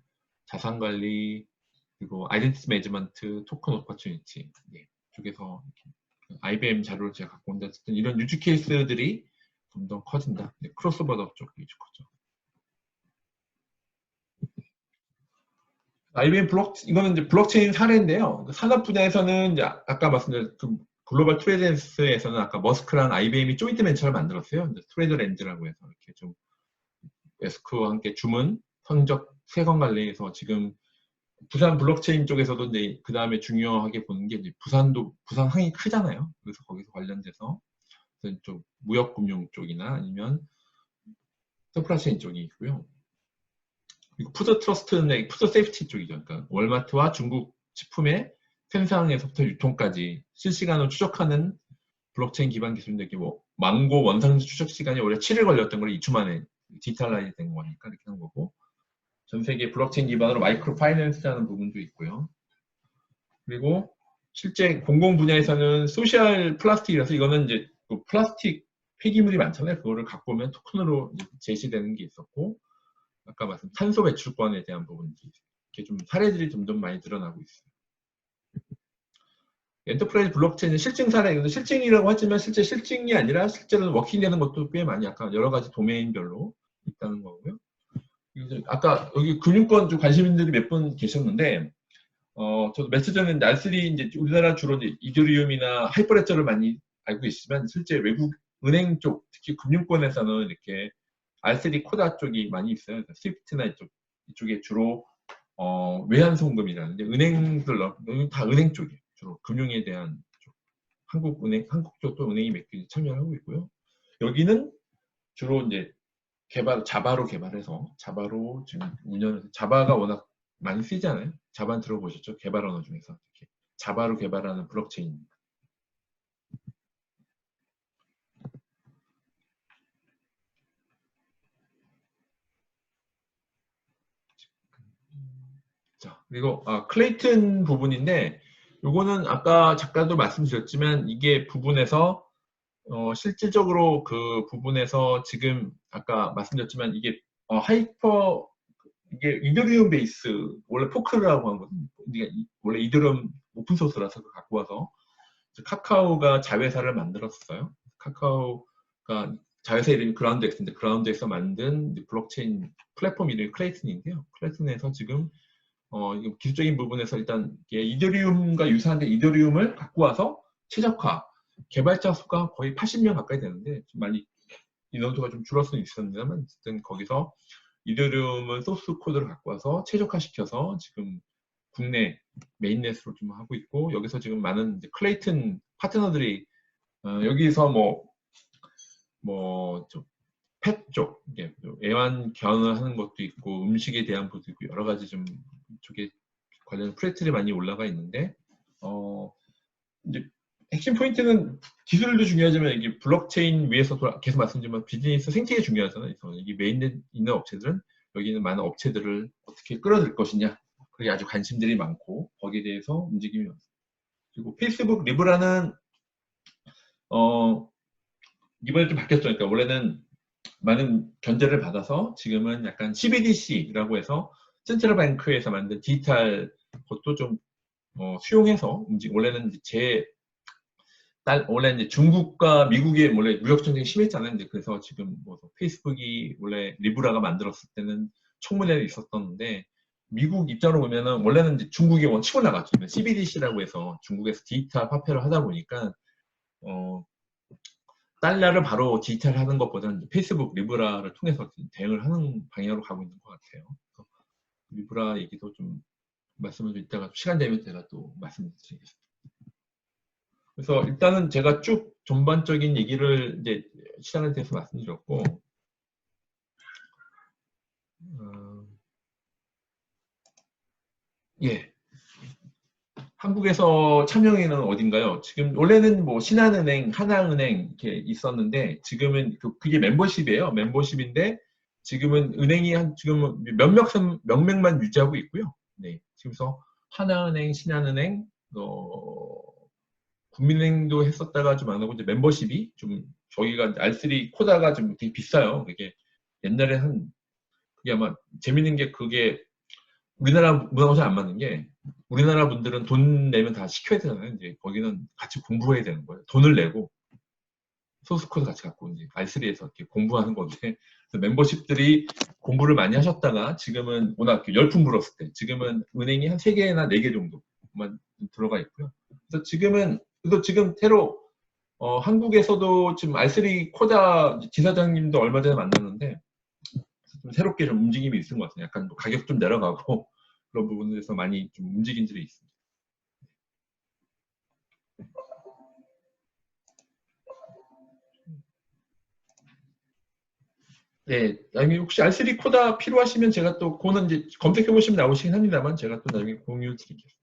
자산관리, 그리고 아이덴티티 매니지먼트, 토큰 오퍼튜니티 쪽에서 IBM 자료를 제가 갖고 온다. 이런 유즈 케이스들이 좀 더 커진다. 크로스버더 쪽 위주 거죠. IBM 이거는 이제 블록체인 사례인데요. 산업 분야에서는 이제 아까 말씀드린 글로벌 트레이드랜스에서는 아까 머스크랑 IBM이 조인트 벤처를 만들었어요. 트레이드랜즈라고 해서 이렇게 좀 에스크와 함께 주문, 성적, 세건 관리에서 지금 부산 블록체인 쪽에서도 이제 그 다음에 중요하게 보는 게 이제 부산 항이 크잖아요. 그래서 거기서 관련돼서 좀 무역금융 쪽이나 아니면 서프라이체인 쪽이 있고요. 그리고 푸드 트러스트는 푸드 세이프티 쪽이죠. 그러니까 월마트와 중국 식품의 생산에서부터 유통까지 실시간으로 추적하는 블록체인 기반 기술인데, 망고 원산지 추적 시간이 원래 7일 걸렸던 걸 2초 만에 디지털라이즈 된 거니까 이렇게 하는 거고, 전 세계 블록체인 기반으로 마이크로 파이낸스라는 부분도 있고요. 그리고 실제 공공 분야에서는 소셜 플라스틱이라서, 이거는 이제 플라스틱 폐기물이 많잖아요. 그거를 갖고 오면 토큰으로 제시되는 게 있었고, 아까 말씀 탄소 배출권에 대한 부분이 이렇게 좀 사례들이 점점 많이 늘어나고 있어요. 엔터프라이즈 블록체인은 실증 사례, 실증이라고 하지만 실제 실증이 아니라 실제로는 워킹되는 것도 꽤 많이 아까 여러 가지 도메인별로 있다는 거고요. 아까 여기 금융권 좀 관심 있는 분들이 몇 분 계셨는데, 저도 며칠 전에 R3 이제 우리나라 주로 이제 이더리움이나 하이퍼레저를 많이 알고 계시지만 실제 외국 은행 쪽, 특히 금융권에서는 이렇게 R3 코다 쪽이 많이 있어요. 스위프트나 이쪽에 주로 외환송금이라는데 은행들 다 은행 쪽이에요. 주로 금융에 대한 쪽. 한국 쪽도 은행이 몇 개 참여하고 있고요. 여기는 주로 이제 자바로 개발해서 자바로 지금 운영해서, 자바가 워낙 많이 쓰잖아요. 자바 들어보셨죠? 개발 언어 중에서. 이렇게 자바로 개발하는 블록체인. 자, 그리고 클레이튼 부분인데 요거는 아까 작가도 말씀드렸지만 이게 부분에서 실질적으로 그 부분에서 지금 아까 말씀드렸지만 이게 하이퍼 이게 이더리움 베이스 원래 포크라고 한 거거든요. 원래 이더리움 오픈 소스라서 갖고 와서 카카오가 자회사를 만들었어요. 카카오가 자회사 이름이 그라운드엑스인데 그라운드엑스에서 만든 블록체인 플랫폼 이름이 클레이튼인데요. 클레이튼에서 지금 기술적인 부분에서 일단 이더리움과 유사한데 이더리움을 갖고 와서 최적화 개발자 수가 거의 80명 가까이 되는데 좀 많이 인원수가 좀 줄을 수는 있었는데만 어쨌든 거기서 이더리움은 소스 코드를 갖고 와서 최적화시켜서 지금 국내 메인넷으로 좀 하고 있고 여기서 지금 많은 이제 클레이튼 파트너들이 여기서 펫 쪽, 애완견을 하는 것도 있고 음식에 대한 것도 있고 여러 가지 좀 쪽에 관련 프레틀이 많이 올라가 있는데 이제 핵심 포인트는 기술도 중요하지만 이게 블록체인 위에서 계속 말씀드리지만 비즈니스 생태계 중요하잖아요. 그래서 이게 메인넷 있는 업체들은 여기는 많은 업체들을 어떻게 끌어들 것이냐 그게 아주 관심들이 많고 거기에 대해서 움직임이 많습니다. 그리고 페이스북 리브라는 이번에 좀 바뀌었죠. 그러니까 원래는 많은 견제를 받아서 지금은 약간 CBDC라고 해서 센트럴뱅크에서 만든 디지털 것도 좀 수용해서 원래는 원래 이제 중국과 미국의 원래 무역 전쟁이 심했잖아요. 이제 그래서 지금 페이스북이 원래 리브라가 만들었을 때는 청문회가 있었던데 미국 입장으로 보면은 원래는 이제 중국이 치고 나갔죠. CBDC라고 해서 중국에서 디지털 화폐를 하다 보니까 달러를 바로 디지털하는 것보다는 페이스북 리브라를 통해서 대응을 하는 방향으로 가고 있는 것 같아요. 리브라 얘기도 좀 말씀을 좀 이따가 시간 되면 제가 또 말씀드리겠습니다. 그래서 일단은 제가 쭉 전반적인 얘기를 이제 시간에 대해서 말씀드렸고, 예. 한국에서 참여행은 어딘가요? 지금 원래는 뭐 신한은행, 하나은행 이렇게 있었는데 지금은 그게 멤버십이에요. 멤버십인데 지금은 은행이 지금은 몇몇만 유지하고 있고요. 네. 그래서 하나은행, 신한은행, 국민은행도 했었다가 좀 안 하고 이제 멤버십이 좀 저희가 R3 코다가 좀 되게 비싸요. 이게 옛날에 그게 아마 재밌는 게 그게 우리나라 문화하고 잘 안 맞는 게 우리나라 분들은 돈 내면 다 시켜야 되잖아요. 이제 거기는 같이 공부해야 되는 거예요. 돈을 내고 소스 코드 같이 갖고 이제 R3에서 이렇게 공부하는 건데 멤버십들이 공부를 많이 하셨다가 지금은 워낙 열풍 불었을 때 지금은 은행이 한 3개나 4개 정도만 들어가 있고요. 그래서 지금 새로 한국에서도 지금 R3 코다 지사장님도 얼마 전에 만났는데 좀 새롭게 좀 움직임이 있는 것 같아요. 약간 가격 좀 내려가고 그런 부분에서 많이 좀 움직인 들이 있습니다. 네, 나중에 혹시 R3 코다 필요하시면 제가 또 그거는 이제 검색해 보시면 나오시긴 합니다만 제가 또 나중에 공유 드리겠습니다.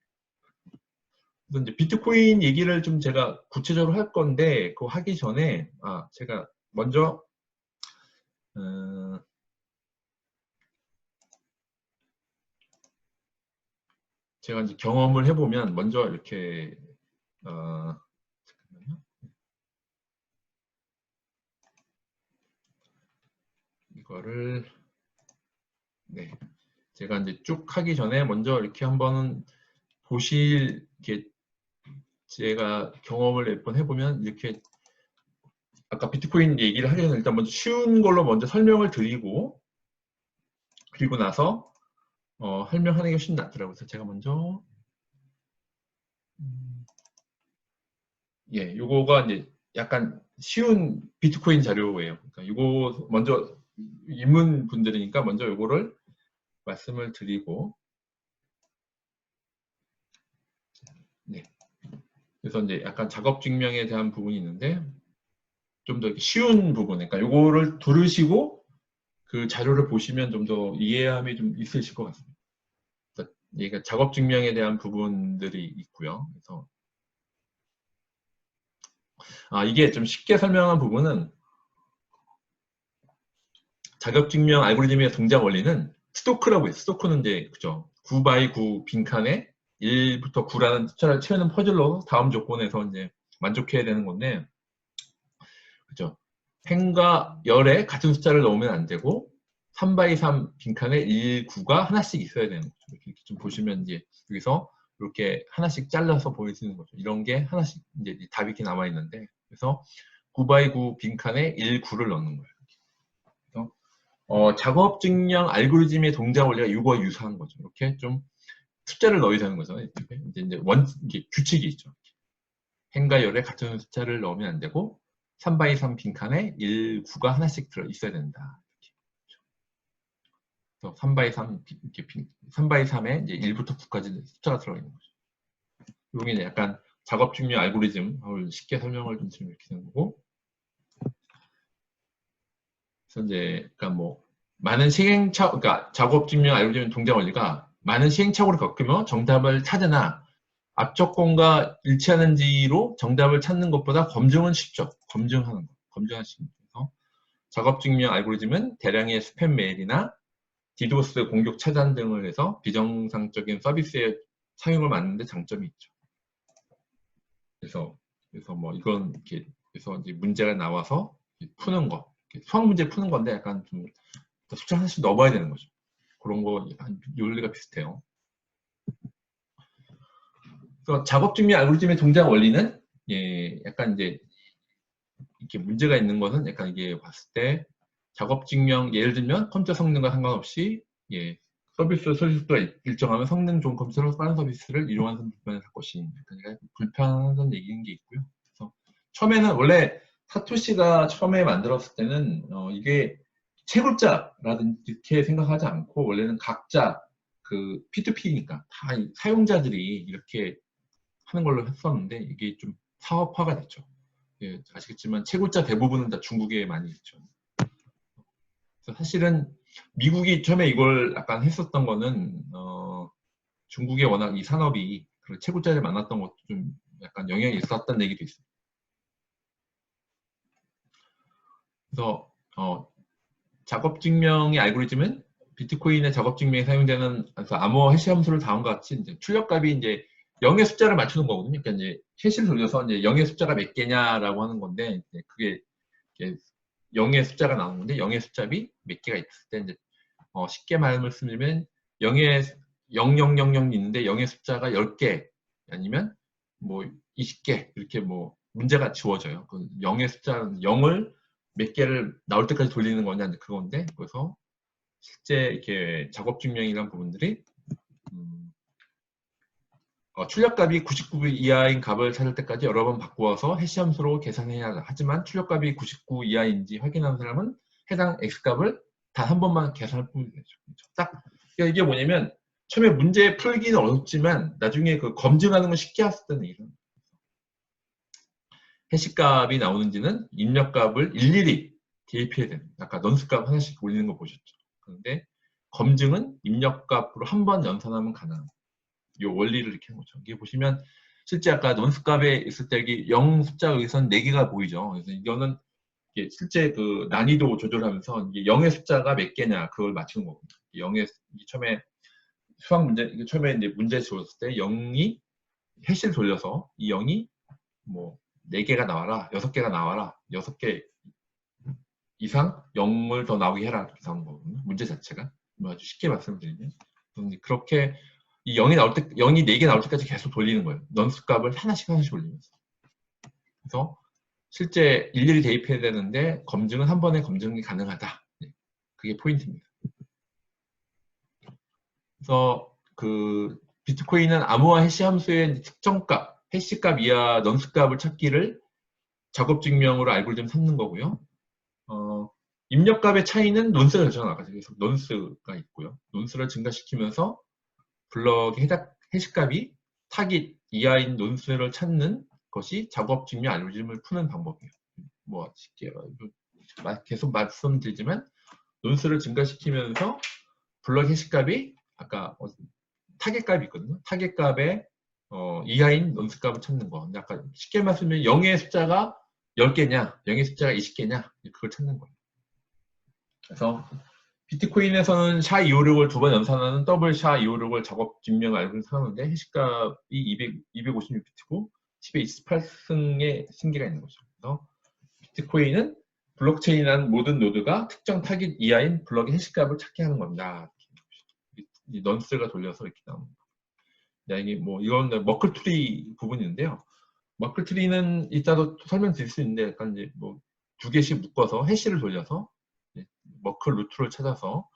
그래서 이제 비트코인 얘기를 좀 제가 구체적으로 할 건데 그거 하기 전에 제가 먼저 제가 이제 경험을 해보면 먼저 이렇게 잠깐만요. 이거를 네 제가 이제 쭉 하기 전에 먼저 이렇게 한번 이렇게 제가 경험을 몇 번 해보면 이렇게 아까 비트코인 얘기를 하기 전에 일단 먼저 쉬운 걸로 먼저 설명을 드리고 그리고 나서 설명하는 게 훨씬 낫더라고요. 그래서 제가 먼저 요거가 이제 약간 쉬운 비트코인 자료예요. 그러니까 요거 먼저 입문 분들이니까 먼저 요거를 말씀을 드리고 네. 그래서 이제 약간 작업 증명에 대한 부분이 있는데 좀 더 쉬운 부분, 그러니까 요거를 들으시고 그 자료를 보시면 좀 더 이해함이 좀 있으실 것 같습니다. 얘가 작업 증명에 대한 부분들이 있고요. 그래서 이게 좀 쉽게 설명한 부분은 작업 증명 알고리즘의 동작 원리는 스토크라고 해요. 스토크는 이제 그죠. 9x9 빈칸에 1부터 9라는 숫자를 채우는 퍼즐로 다음 조건에서 이제 만족해야 되는 건데, 그죠. 행과 열에 같은 숫자를 넣으면 안 되고 3x3 빈칸에 1, 9가 하나씩 있어야 되는 거죠. 이렇게 좀 보시면 이제 여기서 이렇게 하나씩 잘라서 보여지는 거죠. 이런 게 하나씩 이제 답이 이렇게 남아 있는데, 그래서 9x9 빈칸에 1, 9를 넣는 거예요. 그래서 작업 증명 알고리즘의 동작 원리가 이거와 유사한 거죠. 이렇게 좀 숫자를 넣어야 되는 거죠. 이게 규칙이 있죠. 행과 열에 같은 숫자를 넣으면 안 되고 3x3 빈칸에 1, 9가 하나씩 들어 있어야 된다. 그래서 3x3 3x3에 이제 1부터 9까지 숫자가 들어 있는 거죠. 여기는 약간 작업 증명 알고리즘을 쉽게 설명을 좀 드리면 이렇게 되는 거고. 그래서 이제 그러니까 뭐 많은 그러니까 작업 증명 알고리즘 동작 원리가 많은 시행착오를 겪으며 정답을 찾으나 앞조건과 일치하는지로 정답을 찾는 것보다 검증은 쉽죠. 검증하는 거. 검증하시면 돼요. 작업 증명 알고리즘은 대량의 스팸 메일이나 디도스 공격 차단 등을 해서 비정상적인 서비스의 사용을 막는데 장점이 있죠. 그래서 뭐 이건 이렇게 그래서 이제 문제가 나와서 푸는 거, 수학 문제 푸는 건데 약간 좀 숫자 하나씩 넣어봐야 되는 거죠. 그런 거 원리가 비슷해요. 그래서 작업 증명 알고리즘의 동작 원리는 약간 이제 이렇게 문제가 있는 것은 약간 이게 봤을 때 작업 증명 예를 들면 컴퓨터 성능과 상관없이 서비스 소식도가 일정하면 성능 좋은 컴퓨터로 빠른 서비스를 이용하는 불편을 할 것이 그러니까 불편한 얘기인 게 있고요. 그래서 처음에는 원래 사토시가 처음에 만들었을 때는 이게 채굴자라든지 이렇게 생각하지 않고 원래는 각자 그 P2P니까 다 사용자들이 이렇게 하는 걸로 했었는데 이게 좀 사업화가 됐죠. 아시겠지만 채굴자 대부분은 다 중국에 많이 있죠. 사실은 미국이 처음에 이걸 약간 했었던 거는 중국에 워낙 이 산업이 채굴자를 만났던 것도 좀 약간 영향이 있었다는 얘기도 있어요. 그래서 작업 증명의 알고리즘은 비트코인의 작업 증명에 사용되는 암호화 해시 함수를 다음과 같이 이제 출력값이 이제 0의 숫자를 맞추는 거거든요. 그러니까 이제 해시를 돌려서 이제 0의 숫자가 몇 개냐라고 하는 건데 그게 0의 숫자가 나오는 건데 0의 숫자비 몇 개가 있을 때 이제 쉽게 말씀드리면 0의 0000이 있는데 0의 숫자가 10개 아니면 뭐 20개 이렇게 뭐 문제가 지워져요. 그 0의 숫자 0을 몇 개를 나올 때까지 돌리는 거냐 그건데 그래서 실제 이렇게 작업 증명이라는 부분들이 출력값이 99 이하인 값을 찾을 때까지 여러 번 바꾸어서 해시 함수로 계산해야 하다. 하지만 출력값이 99 이하인지 확인하는 사람은 해당 x값을 단 한 번만 계산할 뿐이죠. 딱 그러니까 이게 뭐냐면 처음에 문제 풀기는 어렵지만 나중에 그 검증하는 건 쉽게 했었다는 얘기죠. 해시값이 나오는지는 입력값을 일일이 대입해야 됩니다. 아까 넌스값 하나씩 올리는 거 보셨죠. 그런데 검증은 입력값으로 한 번 연산하면 가능합니다. 이 원리를 이렇게 한 거죠. 이게 보시면 실제 아까 논스값에 있을 때 여기 0 숫자 여기서는 4개가 보이죠. 그래서 이거는 실제 그 난이도 조절하면서 이게 0의 숫자가 몇 개냐 그걸 맞추는 거거든요. 0의 처음에 수학 문제 처음에 이제 문제 지웠을 때 0이 해시를 돌려서 이 0이 뭐 4개가 나와라, 6개가 나와라, 6개 이상 0을 더 나오게 해라 이렇게 나오는 거거든요. 문제 자체가 뭐 아주 쉽게 말씀드리면 그렇게 이 0이 나올 때 0이 4개 나올 때까지 계속 돌리는 거예요. 넌스 값을 하나씩 올리면서. 그래서 실제 일일이 대입해야 되는데 검증은 한 번에 검증이 가능하다. 그게 포인트입니다. 그래서 그 비트코인은 암호화 해시 함수의 특정값, 해시값 이하 넌스값을 찾기를 작업 증명으로 알고리즘 삼는 거고요. 입력값의 차이는 논스가 결정하는 아까 계속 논스가 있고요. 논스를 증가시키면서 블럭의 해시값이 타깃 이하인 논스를 찾는 것이 작업 증명 알고리즘을 푸는 방법이에요. 뭐 쉽게 계속 말씀드리지만 논스를 증가시키면서 블럭 해시값이 아까 타겟값이 있거든요. 타겟값에 이하인 논스값을 찾는 거. 약간 쉽게 말씀드리면 0의 숫자가 10개냐, 0의 숫자가 20개냐, 그걸 찾는 거예요. 그래서 비트코인에서는 SHA-256을 두 번 연산하는 더블 SHA-256을 작업 증명 알고리즘을 사용하는데 해시값이 256비트고 10의 28승의 신기가 있는 거죠. 그래서 비트코인은 블록체인이라는 모든 노드가 특정 타깃 이하인 블럭의 해시값을 찾게 하는 겁니다. 이 넌스가 돌려서 이렇게 나옵니다. 이게 뭐 이건 머클트리 부분인데요. 머클트리는 이따도 설명드릴 수 있는데 약간 이제 뭐 두 개씩 묶어서 해시를 돌려서 머클 루트를 찾아서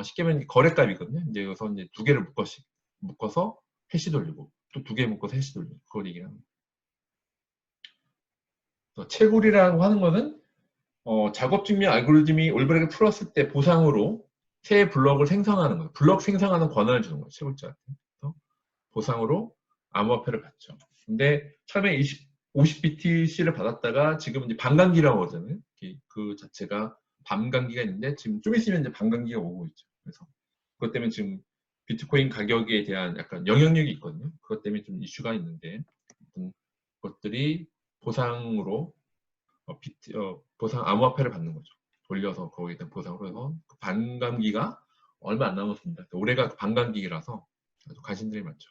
쉽게 말하면 거래값이거든요. 이제 여기서 이제 두 개를 묶어서 해시 돌리고 또 두 개 묶어서 해시 돌리고 그걸 얘기합니다. 채굴이라고 하는 것은 작업 증명 알고리즘이 올바르게 풀었을 때 보상으로 새 블럭을 생성하는 거예요. 블럭 생성하는 권한을 주는 거예요. 채굴자한테. 보상으로 암호화폐를 받죠. 근데 처음에 50BTC를 받았다가 지금 이제 반감기라고 하잖아요. 그 자체가 반감기가 있는데 지금 좀 있으면 이제 반감기가 오고 있죠. 그래서 그것 때문에 지금 비트코인 가격에 대한 약간 영향력이 있거든요. 그것 때문에 좀 이슈가 있는데 그것들이 보상으로 보상 암호화폐를 받는 거죠. 돌려서 거기에 대한 보상으로 해서 그 반감기가 얼마 안 남았습니다. 올해가 반감기라서 아주 관심들이 많죠.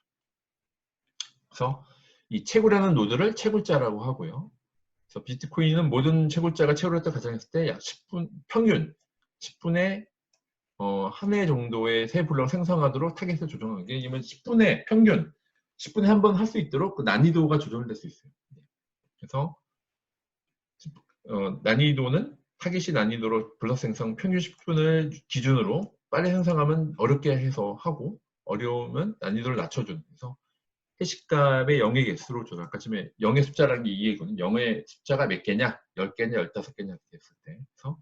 그래서 이 채굴하는 노드를 채굴자라고 하고요. 그래서 비트코인은 모든 채굴자가 채굴할 때 가정했을 때 약 10분, 평균 10분에 한 회 정도의 새 블럭 생성하도록 타겟을 조정하는 게 이면 10분에 평균 10분에 한 번 할 수 있도록 그 난이도가 조정될 수 있어요. 그래서 난이도는 타겟이 난이도로 블럭 생성 평균 10분을 기준으로 빨리 생성하면 어렵게 해서 하고 어려우면 난이도를 낮춰주는. 그래서 해시값의 0의 개수로 조절. 아까 전에 0의 숫자라는 게 이해거든요. 0의 숫자가 몇 개냐? 10개냐? 15개냐? 이렇게 했을 때. 그래서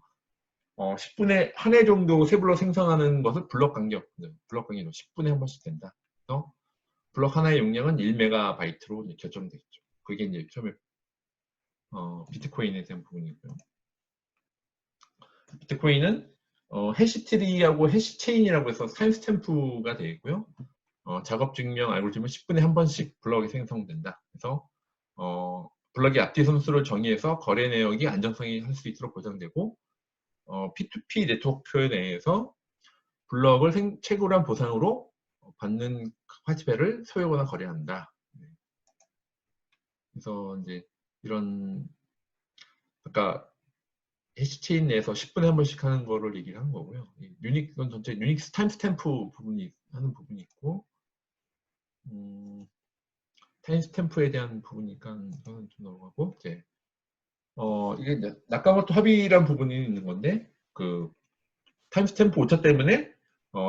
10분에 한 회 정도 새 블럭 생성하는 것을 블럭 간격, 블럭 간격으로 10분에 한 번씩 된다. 그래서 블럭 하나의 용량은 1MB로 결정되어 있죠. 그게 이제 처음에 비트코인에 대한 부분이고요. 비트코인은 해시트리하고 해시체인이라고 해서 타임스탬프가 되어 있고요. 작업 증명 알고리즘은 10분에 한 번씩 블럭이 생성된다. 그래서 블럭의 앞뒤 선수를 정의해서 거래 내역이 안정성이 할 수 있도록 보장되고 P2P 네트워크 내에서 블럭을 채굴한 보상으로 받는 화폐를 소유하거나 거래한다. 그래서 이제 이런 아까 해시체인 내에서 10분에 한 번씩 하는 거를 얘기를 하는 거고요. 이건 전체 유닉스 타임스탬프 부분이 하는 부분이 있고 타임스탬프에 대한 부분이니까 이거는 좀 넘어가고 이제 이게 나카모토 합의란 부분이 있는 건데 그 타임스탬프 오차 때문에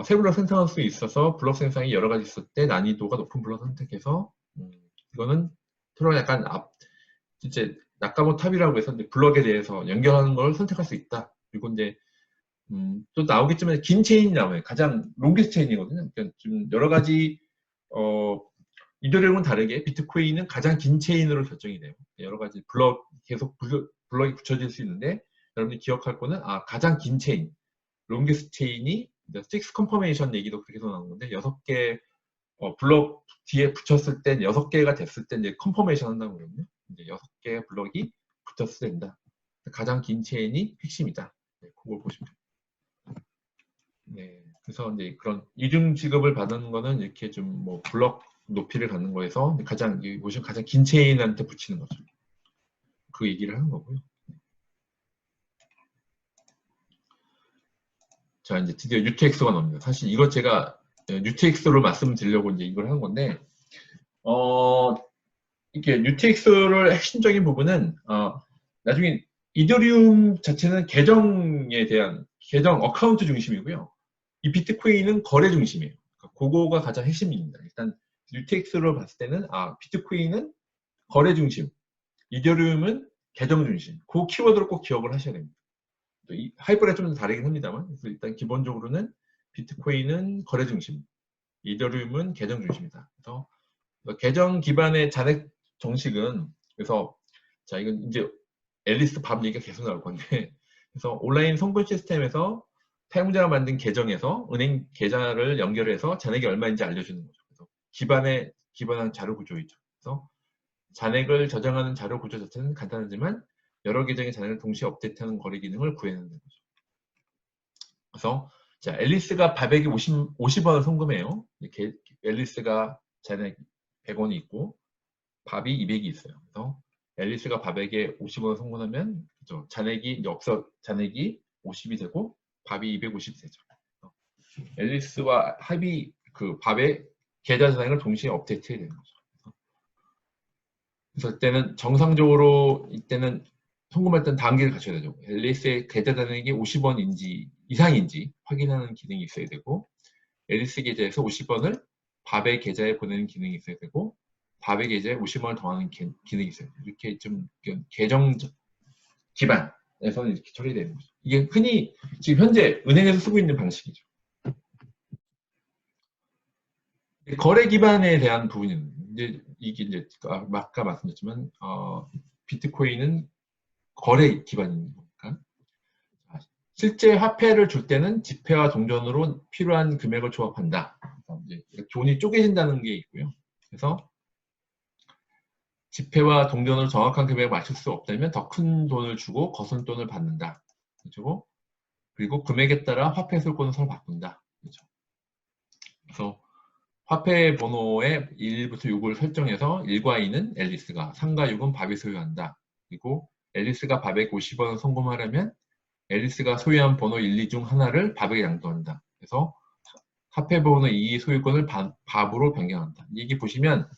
새 블럭 생성할 수 있어서 블럭 생성이 여러 가지 있을 때 난이도가 높은 블럭 선택해서 이거는 서로 약간 이제 나카모토 합의라고 해서 이제 블럭에 대해서 연결하는 걸 선택할 수 있다. 그리고 이제 또 나오겠지만 긴 체인이 나와요. 가장 롱게스트 체인이거든요. 그러니까 좀 여러 가지 이더리움은 다르게 비트코인은 가장 긴 체인으로 결정이 돼요. 여러 가지 계속 블럭이 붙여질 수 있는데 여러분들이 기억할 거는 가장 긴 체인, 롱게스트 체인이 식스 컨퍼메이션 얘기도 그렇게 해서 나오는 건데 6개 블럭 뒤에 붙였을 때 6개가 됐을 때 이제 컨퍼메이션 한다고 그러거든요. 이제 6개의 블럭이 붙었을 때 된다. 가장 긴 체인이 핵심이다. 네, 그걸 보시면 됩니다. 네, 그래서 이제 그런 이중 지급을 받는 거는 이렇게 좀 뭐 블럭 높이를 갖는 거에서 가장 보시면 가장 긴 체인한테 붙이는 거죠. 그 얘기를 하는 거고요. 자, 이제 드디어 UTX가 나옵니다. 사실 이거 제가 UTX로 말씀드리려고 이제 이걸 한 건데, 이게 UTX를 핵심적인 부분은, 나중에 이더리움 자체는 계정 어카운트 중심이고요. 이 비트코인은 거래 중심이에요. 그거가 가장 핵심입니다. 일단 UTX로 봤을 때는, 비트코인은 거래 중심, 이더리움은 계정 중심. 그 키워드를 꼭 기억을 하셔야 됩니다. 하이퍼가 좀 다르긴 합니다만 그래서 일단 기본적으로는 비트코인은 거래 중심, 이더리움은 계정 중심이다. 그래서 계정 기반의 잔액 정식은 그래서 자 이건 이제 앨리스 밥 얘기가 계속 나올 건데 그래서 온라인 송금 시스템에서 사용자가 만든 계정에서 은행 계좌를 연결해서 잔액이 얼마인지 알려주는 거죠. 기반한 자료 구조이죠. 그래서 잔액을 저장하는 자료 구조 자체는 간단하지만 여러 계정의 잔액을 동시에 업데이트하는 거래 기능을 구해내는 거죠. 그래서 자, 앨리스가 바백에 50원을 송금해요. 이렇게 앨리스가 잔액 100원이 있고 밥이 200이 있어요. 그래서 앨리스가 바백에 50원을 송금하면 그죠? 잔액이 이제 잔액이 50이 되고 밥이 250이 되죠. 앨리스와 합이 그 밥의 계좌 잔액을 동시에 업데이트해야 되는 거죠. 그래서 이때는 정상적으로 이때는 송금할 때는 단계를 갖춰야 되죠. 앨리스의 계좌 잔액이 50원인지 이상인지 확인하는 기능이 있어야 되고, 앨리스 계좌에서 50원을 밥의 계좌에 보내는 기능이 있어야 되고, 밥의 계좌에 50원을 더하는 기능이 있어야 돼요. 이렇게 좀 계정 기반에서는 이렇게 처리되는 거죠. 이게 흔히 지금 현재 은행에서 쓰고 있는 방식이죠. 거래 기반에 대한 부분은 이게 이제 아까 말씀드렸지만 비트코인은 거래 기반인 거니까 실제 화폐를 줄 때는 지폐와 동전으로 필요한 금액을 조합한다. 이제 돈이 쪼개진다는 게 있고요. 그래서 지폐와 동전으로 정확한 금액을 맞출 수 없다면 더 큰 돈을 주고 거순돈을 받는다. 그리고 금액에 따라 화폐 소유권을 서로 바꾼다. 그렇죠? 그래서 화폐 번호의 1부터 6을 설정해서 1과 2는 앨리스가, 3과 6은 밥이 소유한다. 그리고 앨리스가 밥에 50원을 송금하려면 앨리스가 소유한 번호 1, 2 중 하나를 밥에게 양도한다. 그래서 화폐 번호 2 소유권을 밥으로 변경한다. 이게 보시면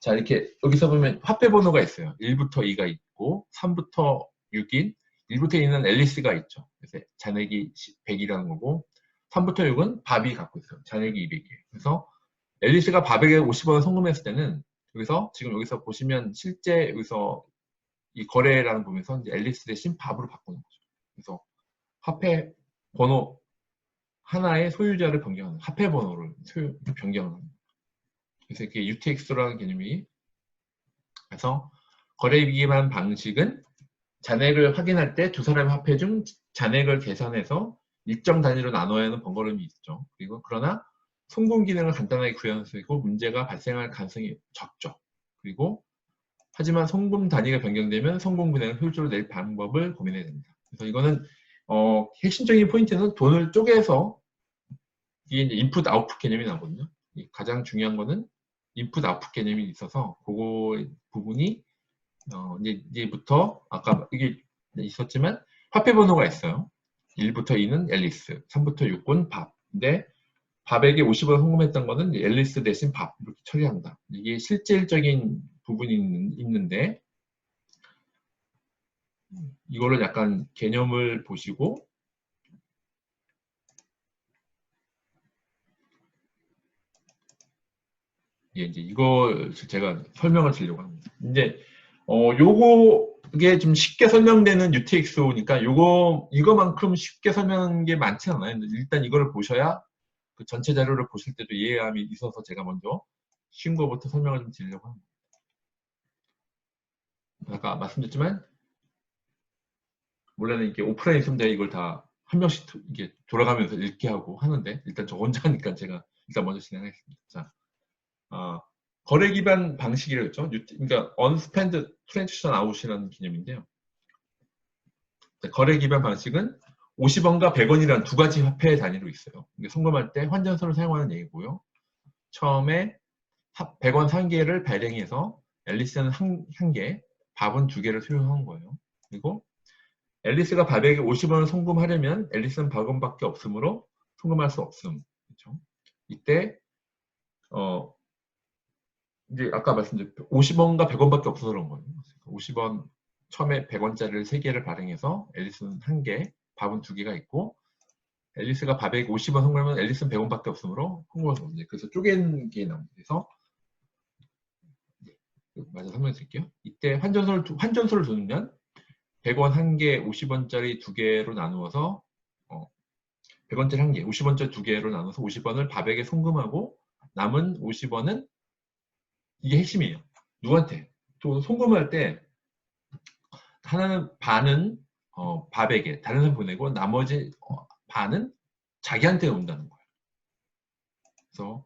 자 이렇게 여기서 보면 화폐 번호가 있어요. 1부터 2가 있고 3부터 6인 1부터 2는 앨리스가 있죠. 그래서 잔액이 100이라는 거고 3부터 6은 밥이 갖고 있어요. 잔액이 200이에요. 그래서 앨리스가 밥에게 50원을 송금했을 때는 지금 여기서 보시면 실제 여기서 이 거래라는 부분에서 이제 앨리스 대신 밥으로 바꾸는 거죠. 그래서 화폐 번호 하나의 소유자를 변경하는 화폐 번호를 변경하는 거예요. 그래서 이렇게 UTX라는 개념이 그래서 거래 기반 방식은 잔액을 확인할 때 두 사람의 화폐 중 잔액을 계산해서 일정 단위로 나눠야 하는 번거로움이 있죠. 그러나 송금 기능을 간단하게 구현할 수 있고 문제가 발생할 가능성이 적죠. 하지만 송금 단위가 변경되면 송금 금액을 효율적으로 낼 방법을 고민해야 됩니다. 그래서 이거는 핵심적인 포인트는 돈을 쪼개서 이게 이제 인풋 아웃풋 개념이 나거든요. 가장 중요한 거는 인풋 아웃풋 개념이 있어서 그거 부분이 이제부터 아까 이게 있었지만 화폐 번호가 있어요. 1부터 2는 앨리스, 3부터 6은 밥. 근데 밥에게 50원 송금했던 거는 앨리스 대신 밥 이렇게 처리한다. 이게 실질적인 부분이 있는데 이거를 약간 개념을 보시고 이제 이거 제가 설명을 드리려고 합니다. 이제 요게 좀 쉽게 설명되는 UTXO니까 이거만큼 쉽게 설명하는 게 많지 않아요. 일단 이거를 보셔야 그 전체 자료를 보실 때도 이해감이 있어서 제가 먼저 쉬운 거부터 설명을 좀 드리려고 합니다. 아까 말씀드렸지만 원래는 이렇게 오프라인 있으면 내가 이걸 다 한 명씩 이게 돌아가면서 읽게 하고 하는데 일단 저 혼자 하니까 제가 일단 먼저 진행하겠습니다. 자, 거래 기반 방식이라고 했죠. 그러니까 unspent transaction out이라는 개념인데요. 거래 기반 방식은 50원과 100원이라는 두 가지 화폐 단위로 있어요. 송금할 때 환전서를 사용하는 얘기고요. 처음에 100원 1개를 발행해서 앨리스는 1개, 밥은 2개를 소유한 거예요. 그리고 앨리스가 밥에게 50원을 송금하려면 앨리스는 100원밖에 없으므로 송금할 수 없음. 그렇죠? 이때 이제 아까 말씀드린 50원과 100원밖에 없어서 그런 거예요. 50원 처음에 100원짜리를 3개를 발행해서 앨리스는 1개, 밥은 2개가 있고 앨리스가 밥에게 50원 송금하면 앨리스는 100원밖에 없으므로 송금할 수 없는데 그래서 쪼갠 게 나옵니다. 그래서 맞아 설명드릴게요. 이때 환전소를 두면 100원 1개, 50원짜리 2개로 나누어서 100원짜리 1개, 50원짜리 2개로 나눠서 50원을 밥에게 송금하고 남은 50원은 이게 핵심이에요. 누구한테? 또 송금할 때 하나는 반은 밥에게 다른 사람 보내고 나머지 반은 자기한테 온다는 거예요. 그래서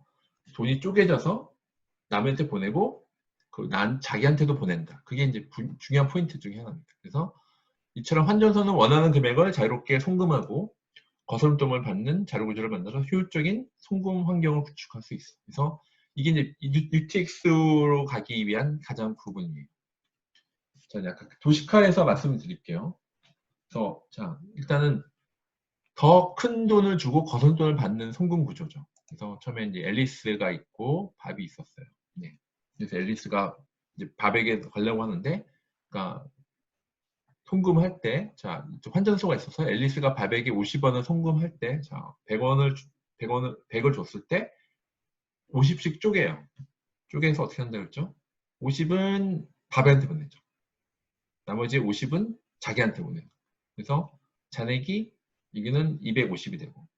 돈이 쪼개져서 남한테 보내고 난 자기한테도 보낸다. 그게 이제 중요한 포인트 중에 하나입니다. 그래서 이처럼 환전소는 원하는 금액을 자유롭게 송금하고 거스름돈을 받는 자료 구조를 만들어서 효율적인 송금 환경을 구축할 수 있어. 그래서 이게 이제 UTX로 가기 위한 가장 부분이에요. 자, 약간 도식화해서 말씀드릴게요. 그래서 자, 일단은 더 큰 돈을 주고 거스름돈을 받는 송금 구조죠. 그래서 처음에 이제 앨리스가 있고 밥이 있었어요. 네. 그래서 앨리스가 이제 밥에게 가려고 하는데, 그러니까 송금할 때, 자, 환전소가 있어서 앨리스가 밥에게 50원을 송금할 때, 자, 100을 줬을 때 50씩 쪼개요. 쪼개서 어떻게 한다고 했죠? 50은 밥한테 보내죠. 나머지 50은 자기한테 보내요. 그래서 잔액이 여기는 250이 되고,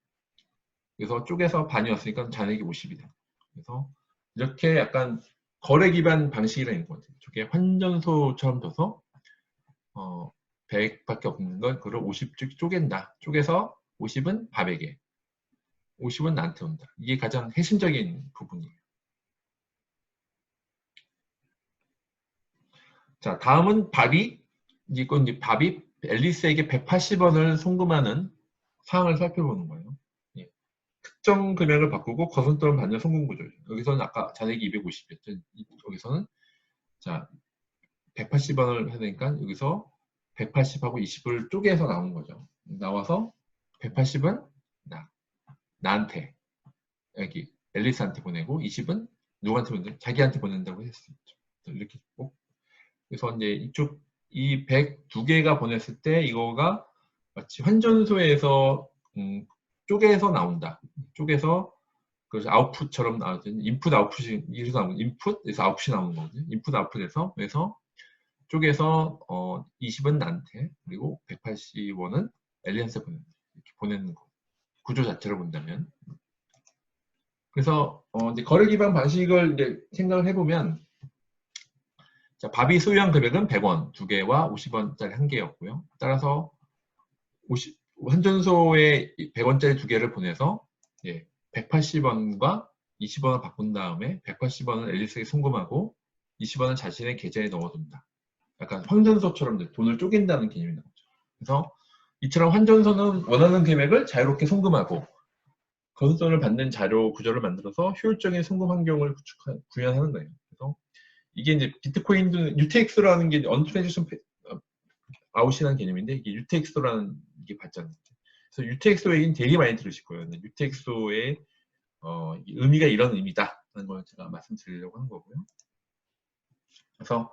그래서 쪼개서 반이었으니까 잔액이 50이 돼요. 그래서 이렇게 약간 거래 기반 방식이라는 것 같아요. 저게 환전소처럼 둬서 100밖에 없는 걸 그걸 50씩 쪼갠다. 쪼개서 50은 밥에게, 50은 나한테 온다. 이게 가장 핵심적인 부분이에요. 자, 다음은 이제 밥이 앨리스에게 180원을 송금하는 사항을 살펴보는 거예요. 예. 특정 금액을 바꾸고 거스름돈을 받는 송금 구조죠. 여기서는 아까 잔액이 250이었죠. 여기서는 자, 180원을 해야 되니까 여기서 180하고 20을 쪼개서 나온 거죠. 나와서 180은 나한테, 여기 앨리스한테 보내고 20은 누구한테 보낸다? 자기한테 보낸다고 했었죠. 이렇게 꼭. 그래서 이제 이 102개가 보냈을 때 이거가 마치 환전소에서 쪼개서 나온다. 쪼개서 그 아웃풋처럼 나오거든요. 인풋 아웃풋이 이래서 나오는 인풋에서 아웃풋이 나오는 거거든요. 인풋 아웃풋에서 그래서 쪼개서 20은 나한테 그리고 180원은 앨리스한테 보내는 거. 구조 자체를 본다면. 그래서 이제 거래 기반 방식을 이제 생각을 해보면, 자, 밥이 소유한 금액은 100원 2개와 50원짜리 1개였고요. 따라서 환전소에 100원짜리 2개를 보내서 180원과 20원을 바꾼 다음에 180원을 앨리스에게 송금하고 20원을 자신의 계좌에 넣어둔다. 약간 환전소처럼 돈을 쪼갠다는 개념이 나오죠. 그래서 이처럼 환전소는 원하는 금액을 자유롭게 송금하고 거스돈을 받는 자료 구조를 만들어서 효율적인 송금 환경을 구현하는 거예요. 그래서 이게 이제 비트코인도 UTX라는 게 언트랜지션 아웃이라는 개념인데, 이게 UTXO라는 게 발전했죠. 그래서 UTXO 얘기는 되게 많이 들으실 거예요. UTXO의 의미가 이런 의미다라는 걸 제가 말씀드리려고 하는 거고요. 그래서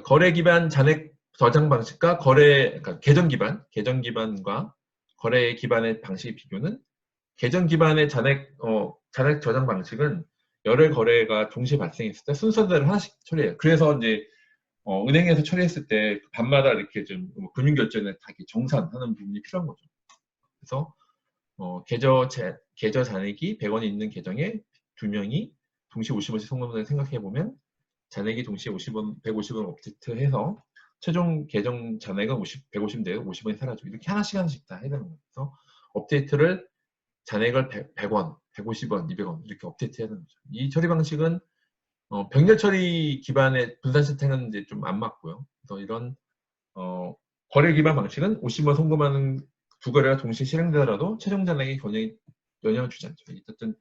거래 기반 잔액 저장 방식과 그러니까 계정 기반과 거래 기반의 방식의 비교는, 계정 기반의 잔액 저장 방식은 여러 거래가 동시에 발생했을 때 순서대로 하나씩 처리해요. 그래서 이제 은행에서 처리했을 때 밤마다 이렇게 좀 금융결제는 다 이렇게 정산하는 부분이 필요한 거죠. 그래서 계좌 잔액이 100원이 있는 계정에 2명이 동시에 50원씩 송금을 생각해보면 잔액이 동시에 150원 업데이트해서 최종 계정 잔액은 150 되고 50원이 사라지고 이렇게 하나씩 다 해야 되는 거예요. 그래서 업데이트를 잔액을 100원, 150원, 200원 이렇게 업데이트 해야 되는 거죠. 이 처리 방식은 병렬 처리 기반의 분산 시스템은 이제 좀 안 맞고요. 그래서 이런 거래 기반 방식은 50원 송금하는 두 거래가 동시에 실행되더라도 최종 잔액에 영향을 주지 않죠. 어쨌든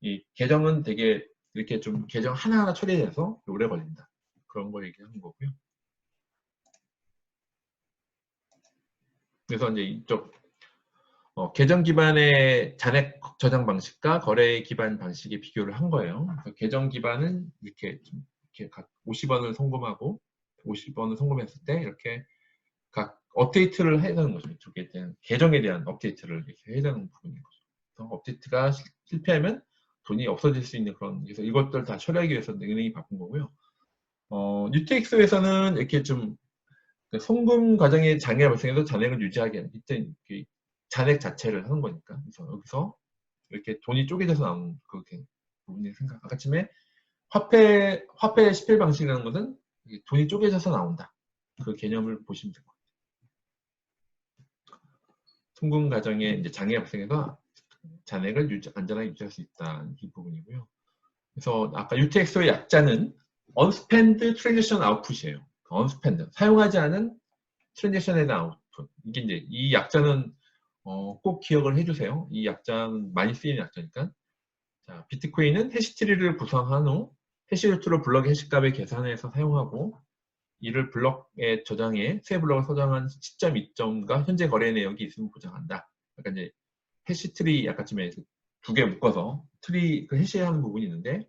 이 계정은 되게 이렇게 좀 계정 하나하나 처리해서 오래 걸린다. 그런 거 얘기하는 거고요. 그래서 이제 이쪽 계정 기반의 잔액 저장 방식과 거래 기반 방식의 비교를 한 거예요. 그래서 계정 기반은 이렇게 각 50원을 송금하고 50원을 송금했을 때 이렇게 각 업데이트를 해야 되는 거죠. 이쪽에 대한 계정에 대한 업데이트를 이렇게 해야 되는 부분인 거죠. 그래서 업데이트가 실패하면 돈이 없어질 수 있는 그런, 그래서 이것들 다 처리하기 위해서 은행이 바꾼 거고요. UTX에서는 이렇게 좀 송금 과정에 장애가 발생해서 잔액을 유지하게 하는, 이때 잔액 자체를 하는 거니까. 그래서 여기서 이렇게 돈이 쪼개져서 나오는 그 부분이 생각. 아까쯤에 화폐 10일 방식이라는 것은 돈이 쪼개져서 나온다. 그 개념을 보시면 됩니다. 송금 과정에 이제 장애가 발생해서 잔액을 안전하게 유지할 수 있다. 이 부분이고요. 그래서 아까 UTXO의 약자는 unspent transaction output이에요. unspent 사용하지 않은 트랜잭션에 대한 아웃풋. 이게 이제 이 약자는 꼭 기억을 해주세요. 이 약자는 많이 쓰이는 약자니까. 자, 비트코인은 해시트리를 구성한 후 해시루트로 블럭의 해시값을 계산해서 사용하고 이를 블럭에 저장해 새 블럭을 저장한 시점, 이점과 현재 거래 내역이 있으면 보장한다. 약간 이제 해시트리 약간쯤에 두 개 묶어서 트리 그 해시하는 부분이 있는데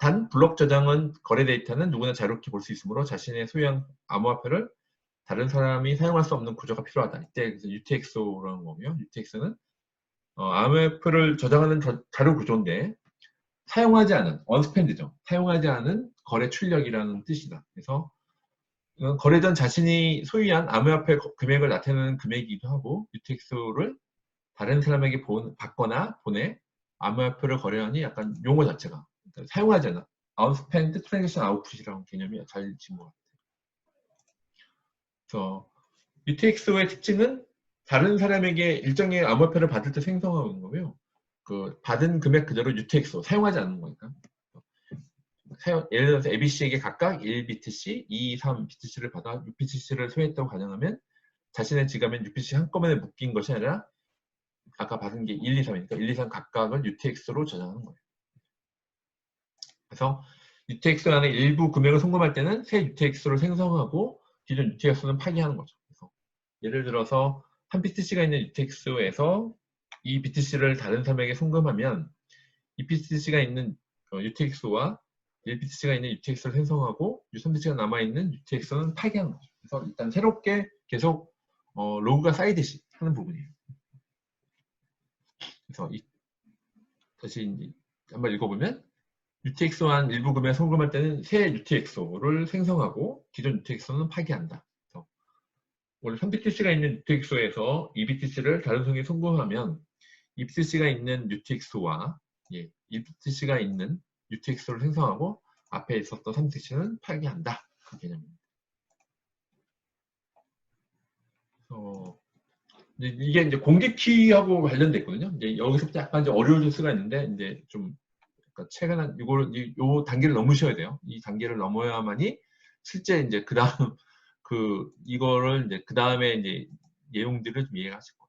단 블럭 저장은 거래 데이터는 누구나 자유롭게 볼 수 있으므로 자신의 소유한 암호화폐를 다른 사람이 사용할 수 없는 구조가 필요하다. 이때 그래서 UTXO라는 거고요. UTX는 암호화폐를 저장하는 자료 구조인데 사용하지 않은 언스펜드죠. 사용하지 않은 거래 출력이라는 뜻이다. 그래서 거래 전 자신이 소유한 암호화폐 금액을 나타내는 금액이기도 하고 UTXO를 다른 사람에게 받거나 보내 암호화폐를 거래하니 약간 용어 자체가 그러니까 사용하지 않아 unspent transaction output이라는 개념이 잘 지은 것 같아요. 그래서 UTXO의 특징은 다른 사람에게 일정의 암호화폐를 받을 때 생성하는 거고요. 그 받은 금액 그대로 UTXO 사용하지 않는 거니까. 예를 들어서 ABC에게 각각 1BTC, 2, 3BTC를 받아 UPTC를 소유했다고 가정하면 자신의 지갑엔 UPTC 한꺼번에 묶인 것이 아니라 아까 받은 게 1, 2, 3이니까 1, 2, 3 각각을 UTX로 저장하는 거예요. 그래서 UTX 안에 일부 금액을 송금할 때는 새 UTX를 생성하고 기존 UTX는 파기하는 거죠. 그래서 예를 들어서 한 BTC가 있는 UTX에서 이 BTC를 다른 사람에게 송금하면 이 BTC가 있는 UTX와 1BTC가 있는 UTX를 생성하고 3BTC가 남아있는 UTX는 파기하는 거죠. 그래서 일단 새롭게 계속 로그가 쌓이듯이 하는 부분이에요. 그래서 다시 한번 읽어보면 UTX와 일부 금액 송금할 때는 새 UTXO를 생성하고 기존 UTXO는 파기한다. 원래 3BTC가 있는 UTXO에서 2BTC를 다른 성에 송금하면 2BTC가 있는 UTXO와 1BTC가 있는 UTXO를 생성하고 앞에 있었던 3BTC는 파기한다. 그 개념입니다. 이게 이제 공개 키하고 관련돼 있거든요. 이제 여기서부터 약간 이제 어려워질 수가 있는데 이제 좀 그러니까 최근에 요 단계를 넘으셔야 돼요. 이 단계를 넘어야만이 실제 이제 그 다음 이거를 이제 그 다음에 이제 내용들을 좀 이해하실 거예요.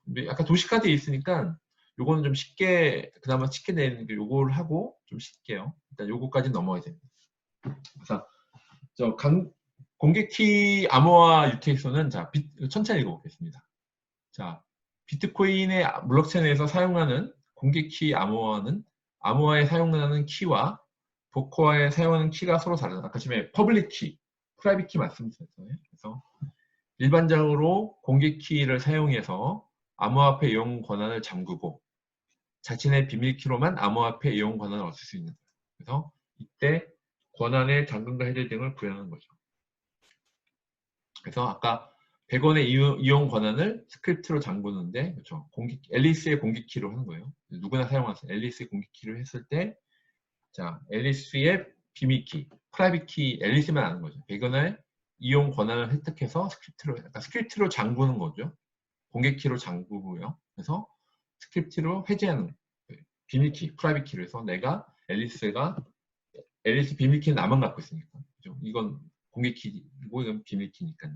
근데 약간 도식화되어 있으니까 요거는 좀 쉽게 그나마 쉽게 내는 게 요거를 하고 좀 쉽게요. 일단 요거까지 넘어야 됩니다. 그래서 공개 키 암호화 UTXO는 자 천천히 읽어보겠습니다. 자 비트코인의 블록체인에서 사용하는 공개 키 암호화는 암호화에 사용하는 키와 도커화에 사용하는 키가 서로 다르다. 아까 전에 퍼블릭 키, 프라이빗 키 말씀드렸잖아요. 그래서 일반적으로 공개 키를 사용해서 암호화폐 이용 권한을 잠그고 자신의 비밀 키로만 암호화폐 이용 권한을 얻을 수 있는 거예요. 그래서 이때 권한의 잠금과 해제 등을 부여하는 거죠. 그래서 아까 100원의 이용 권한을 스크립트로 잠그는데 그렇죠. 앨리스의 공개 키로 하는 거예요. 누구나 사용할 수 있는 앨리스의 공개 키를 했을 때 자, 앨리스의 비밀 키, 프라이빗 키, 앨리스만 아는 거죠. 100원의 이용 권한을 획득해서 스크립트로 잠그는 거죠. 공개 키로 잠그고요. 그래서 스크립트로 해제하는 거예요. 비밀 키, 프라이빗 키로 해서 내가 앨리스 비밀 키는 나만 갖고 있으니까. 그죠? 이건 공개 키고 이건 비밀 키니까요.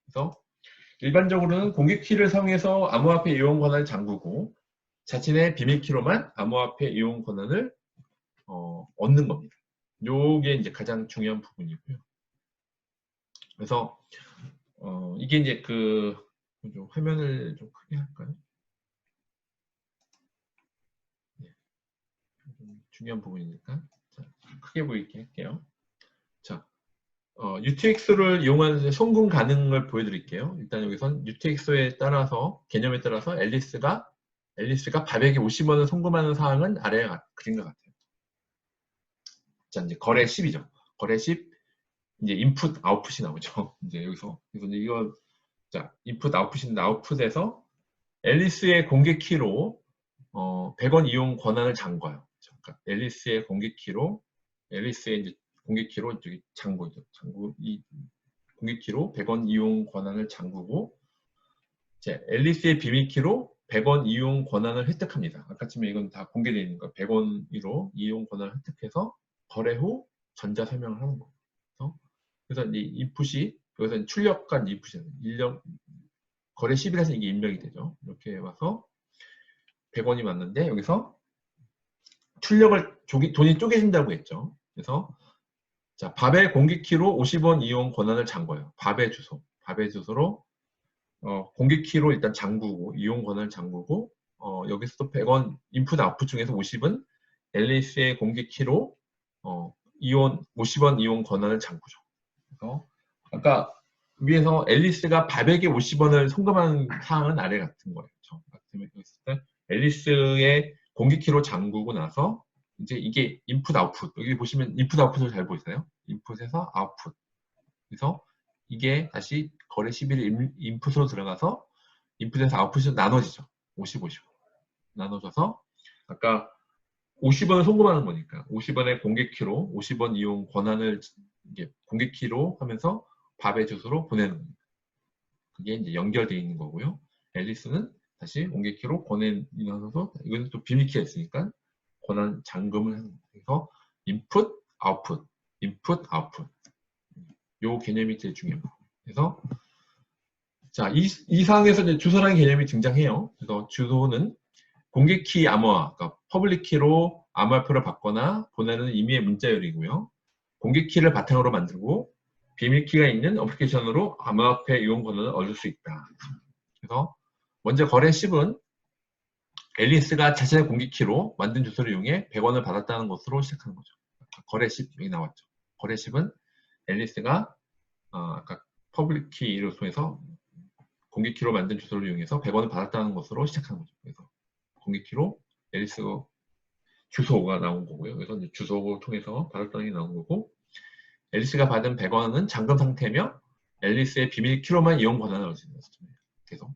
그래서 일반적으로는 공개 키를 사용해서 암호화폐 이용 권한을 잠그고 자신의 비밀 키로만 암호화폐 이용 권한을 얻는 겁니다. 요게 이제 가장 중요한 부분이고요. 그래서 이게 이제 좀 화면을 좀 크게 할까요? 네. 좀 중요한 부분이니까 자, 크게 보이게 할게요. 자, UTX를 이용하는 송금 가능을 보여드릴게요. 일단 여기선 UTX에 따라서 개념에 따라서 앨리스가 바백에 50원을 송금하는 사항은 아래에 그린 것 같아요. 자, 이제 거래 10이죠. 거래 10 이제 인풋 아웃풋이 나오죠. 이제 여기서 이거 자 인풋 아웃풋인데 아웃풋에서 앨리스의 공개 키로 100원 이용 권한을 잠궈요. 그러니까 앨리스의 공개 키로 이제 공개 키로 저기 잠그죠. 이 공개 키로 100원 이용 권한을 잠그고 이제 앨리스의 비밀 키로 100원 이용 권한을 획득합니다. 아까쯤에 이건 다 공개되어 있는 거 100원으로 이용 권한을 획득해서 거래 후 전자 설명을 하는 거예요. 그래서 이 인풋이 여기서 출력간 인풋이 거래 10일에서 이게 입력이 되죠. 이렇게 와서 100원이 왔는데 여기서 출력을 돈이 쪼개진다고 했죠. 그래서 자, 밥의 공기키로 50원 이용 권한을 잔 거예요. 밥의 주소로 공기키로 일단 잠그고 이용 권한을 잠그고 여기서도 100원 인풋 아웃풋 중에서 50은 앨리스의 공기키로 50원 이용 권한을 잠그죠. 그래서 아까 위에서 앨리스가 밥에게 50원을 송금하는 사항은 아래 같은 거예요. 앨리스의 공기키로 잠그고 나서 이제 이게 인풋 아웃풋 여기 보시면 인풋 아웃풋을 잘 보이세요? 인풋에서 아웃풋 그래서 이게 다시 거래 11일 인풋으로 들어가서 인풋에서 아웃풋으로 나눠지죠. 50, 50 나눠져서 아까 50원을 송금하는 거니까 50원의 공개키로 50원 이용 권한을 이게 공개키로 하면서 밥의 주소로 보내는 겁니다. 그게 이제 연결되어 있는 거고요. 앨리스는 다시 공개키로 권한을 이건 또 비밀키가 있으니까 권한 잠금을 하는 거예요. 그래서 인풋, 아웃풋, 인풋, 아웃풋 요 개념이 제일 중요합니다. 그래서 자, 이 상황에서 이제 주소라는 개념이 등장해요. 그래서 주소는 공개키 암호화, 그러니까 퍼블릭 키로 암호화표를 받거나 보내는 임의의 문자열이고요. 공개키를 바탕으로 만들고 비밀키가 있는 어플리케이션으로 암호화폐 이용 권한을 얻을 수 있다. 그래서 먼저 거래 10은 앨리스가 자신의 공개키로 만든 주소를 이용해 100원을 받았다는 것으로 시작하는 거죠. 거래 10 여기 나왔죠. 거래 10은 앨리스가 아까 퍼블릭 키를 통해서 공개키로 만든 주소를 이용해서 100원을 받았다는 것으로 시작하는 거죠. 그래서 공개키로 앨리스 주소가 나온 거고요. 그래서 이제 주소를 통해서 받았다는 게 나온 거고 앨리스가 받은 100원은 잠금 상태며 앨리스의 비밀키로만 이용 권한을 얻는 거죠. 그래서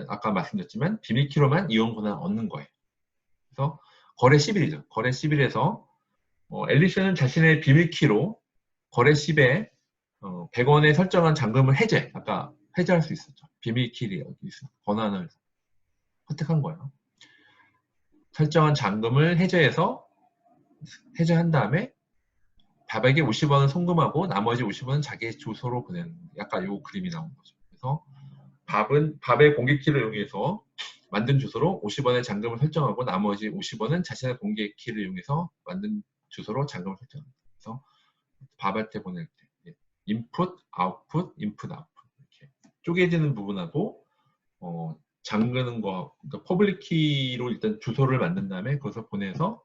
아까 말씀드렸지만 비밀키로만 이용 권한을 얻는 거예요. 그래서 거래 10일이죠. 거래 10일에서 앨리스는 자신의 비밀키로 거래 10에 100원에 설정한 잠금을 아까 해제할 수 있었죠. 비밀키를 여기 있어요. 권한을 획득한 거예요. 설정한 잠금을 해제한 다음에 밥에게 50원을 송금하고 나머지 50원은 자기의 주소로 보내는 약간 요 그림이 나온 거죠. 그래서 밥의 공개키를 이용해서 만든 주소로 50원의 잠금을 설정하고 나머지 50원은 자신의 공개키를 이용해서 만든 주소로 잠금을 설정합니다. 그래서 밥한테 보낼 때 인풋, 아웃풋, 인풋, 아웃풋 이렇게 쪼개지는 부분하고 잠그는 거, 그러니까 퍼블릭 키로 일단 주소를 만든 다음에 그것을 보내서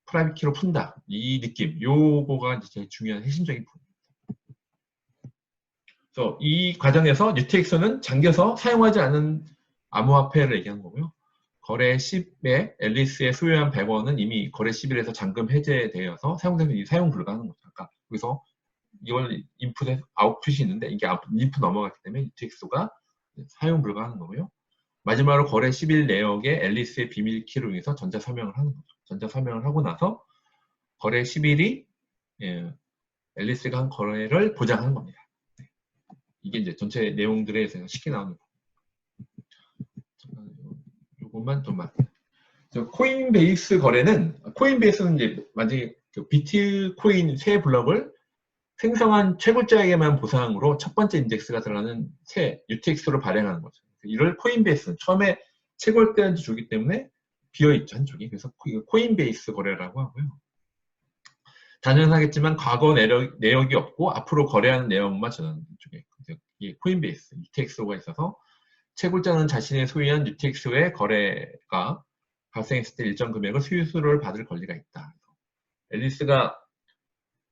프라이빗 키로 푼다. 이 느낌, 요거가 이제 제일 중요한 핵심적인 부분입니다. 그래서 이 과정에서 UTX는 잠겨서 사용하지 않은 암호화폐를 얘기한 거고요. 거래 10에 앨리스의 소유한 100원은 이미 거래 10일에서 잠금 해제되어서 사용되면 사용 불가하는 거죠. 아까 여기서 이걸 인풋에 아웃풋이 있는데 이게 인풋 넘어갔기 때문에 UTX가 사용 불가하는 거고요. 마지막으로 거래 10일 내역에 앨리스의 비밀키로 인해서 전자 설명을 하는 거죠. 전자 설명을 하고 나서 거래 10일이 앨리스가 한 거래를 보장하는 겁니다. 이게 이제 전체 내용들에 쉽게 나오는 요것만 좀 맞아요. 코인베이스 거래는 코인베이스는 이제 만약에 그 비트코인 새 블럭을 생성한 채굴자에게만 보상으로 첫 번째 인덱스가 들어가는 새 UTX로 발행하는 거죠. 이를 코인베이스는 처음에 채굴대한테 주기 때문에 비어있죠, 한쪽이. 그래서 코인베이스 거래라고 하고요. 당연하겠지만 과거 내역이 없고 앞으로 거래하는 내용만 전하는 쪽에 이게 코인베이스, UTX가 있어서 채굴자는 자신의 소유한 UTX의 거래가 발생했을 때 일정 금액의 수수료를 받을 권리가 있다. 앨리스가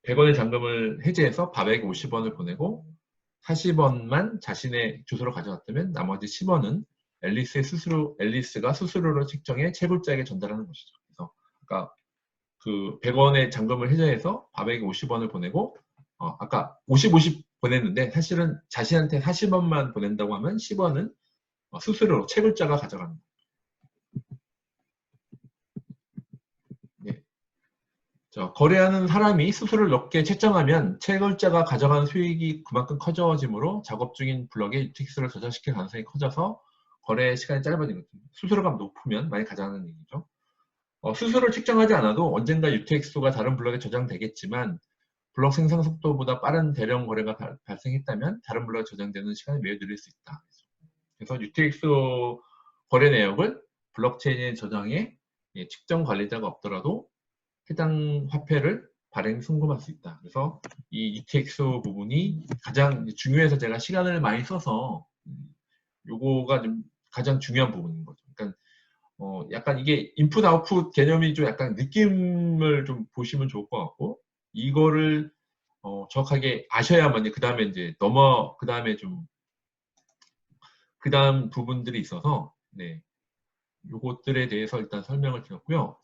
100원의 잠금을 해제해서 밥에게 50원을 보내고 40원만 자신의 주소로 가져갔다면 나머지 10원은 앨리스가 수수료로 책정해 채굴자에게 전달하는 것이죠. 그래서 아까 그 100원의 잠금을 해제해서 밥에게 50원을 보내고 아까 50 보냈는데 사실은 자신한테 40원만 보낸다고 하면 10원은 수수료로 채굴자가 가져가는 거예요. 거래하는 사람이 수수료를 높게 책정하면 채굴자가 가져가는 수익이 그만큼 커져지므로 작업 중인 블럭에 UTX를 저장시킬 가능성이 커져서 거래 시간이 짧아진 거죠. 수수료가 높으면 많이 가져가는 얘기죠. 수수료를 측정하지 않아도 언젠가 UTXO가 다른 블록에 저장되겠지만 블록 생성 속도보다 빠른 대량 거래가 발생했다면 다른 블록에 저장되는 시간이 매우 느릴 수 있다. 그래서 UTXO 거래 내역을 블록체인에 저장해 측정 관리자가 없더라도 해당 화폐를 발행 송금할 수 있다. 그래서 이 UTXO 부분이 가장 중요해서 제가 시간을 많이 써서 요거가 좀 가장 중요한 부분인 거죠. 그러니까 약간 이게 인풋 아웃풋 개념이 좀 약간 느낌을 좀 보시면 좋을 것 같고, 이거를 정확하게 아셔야만 그 다음에 이제 그 다음에 좀 그 다음 부분들이 있어서, 네, 요것들에 대해서 일단 설명을 드렸고요.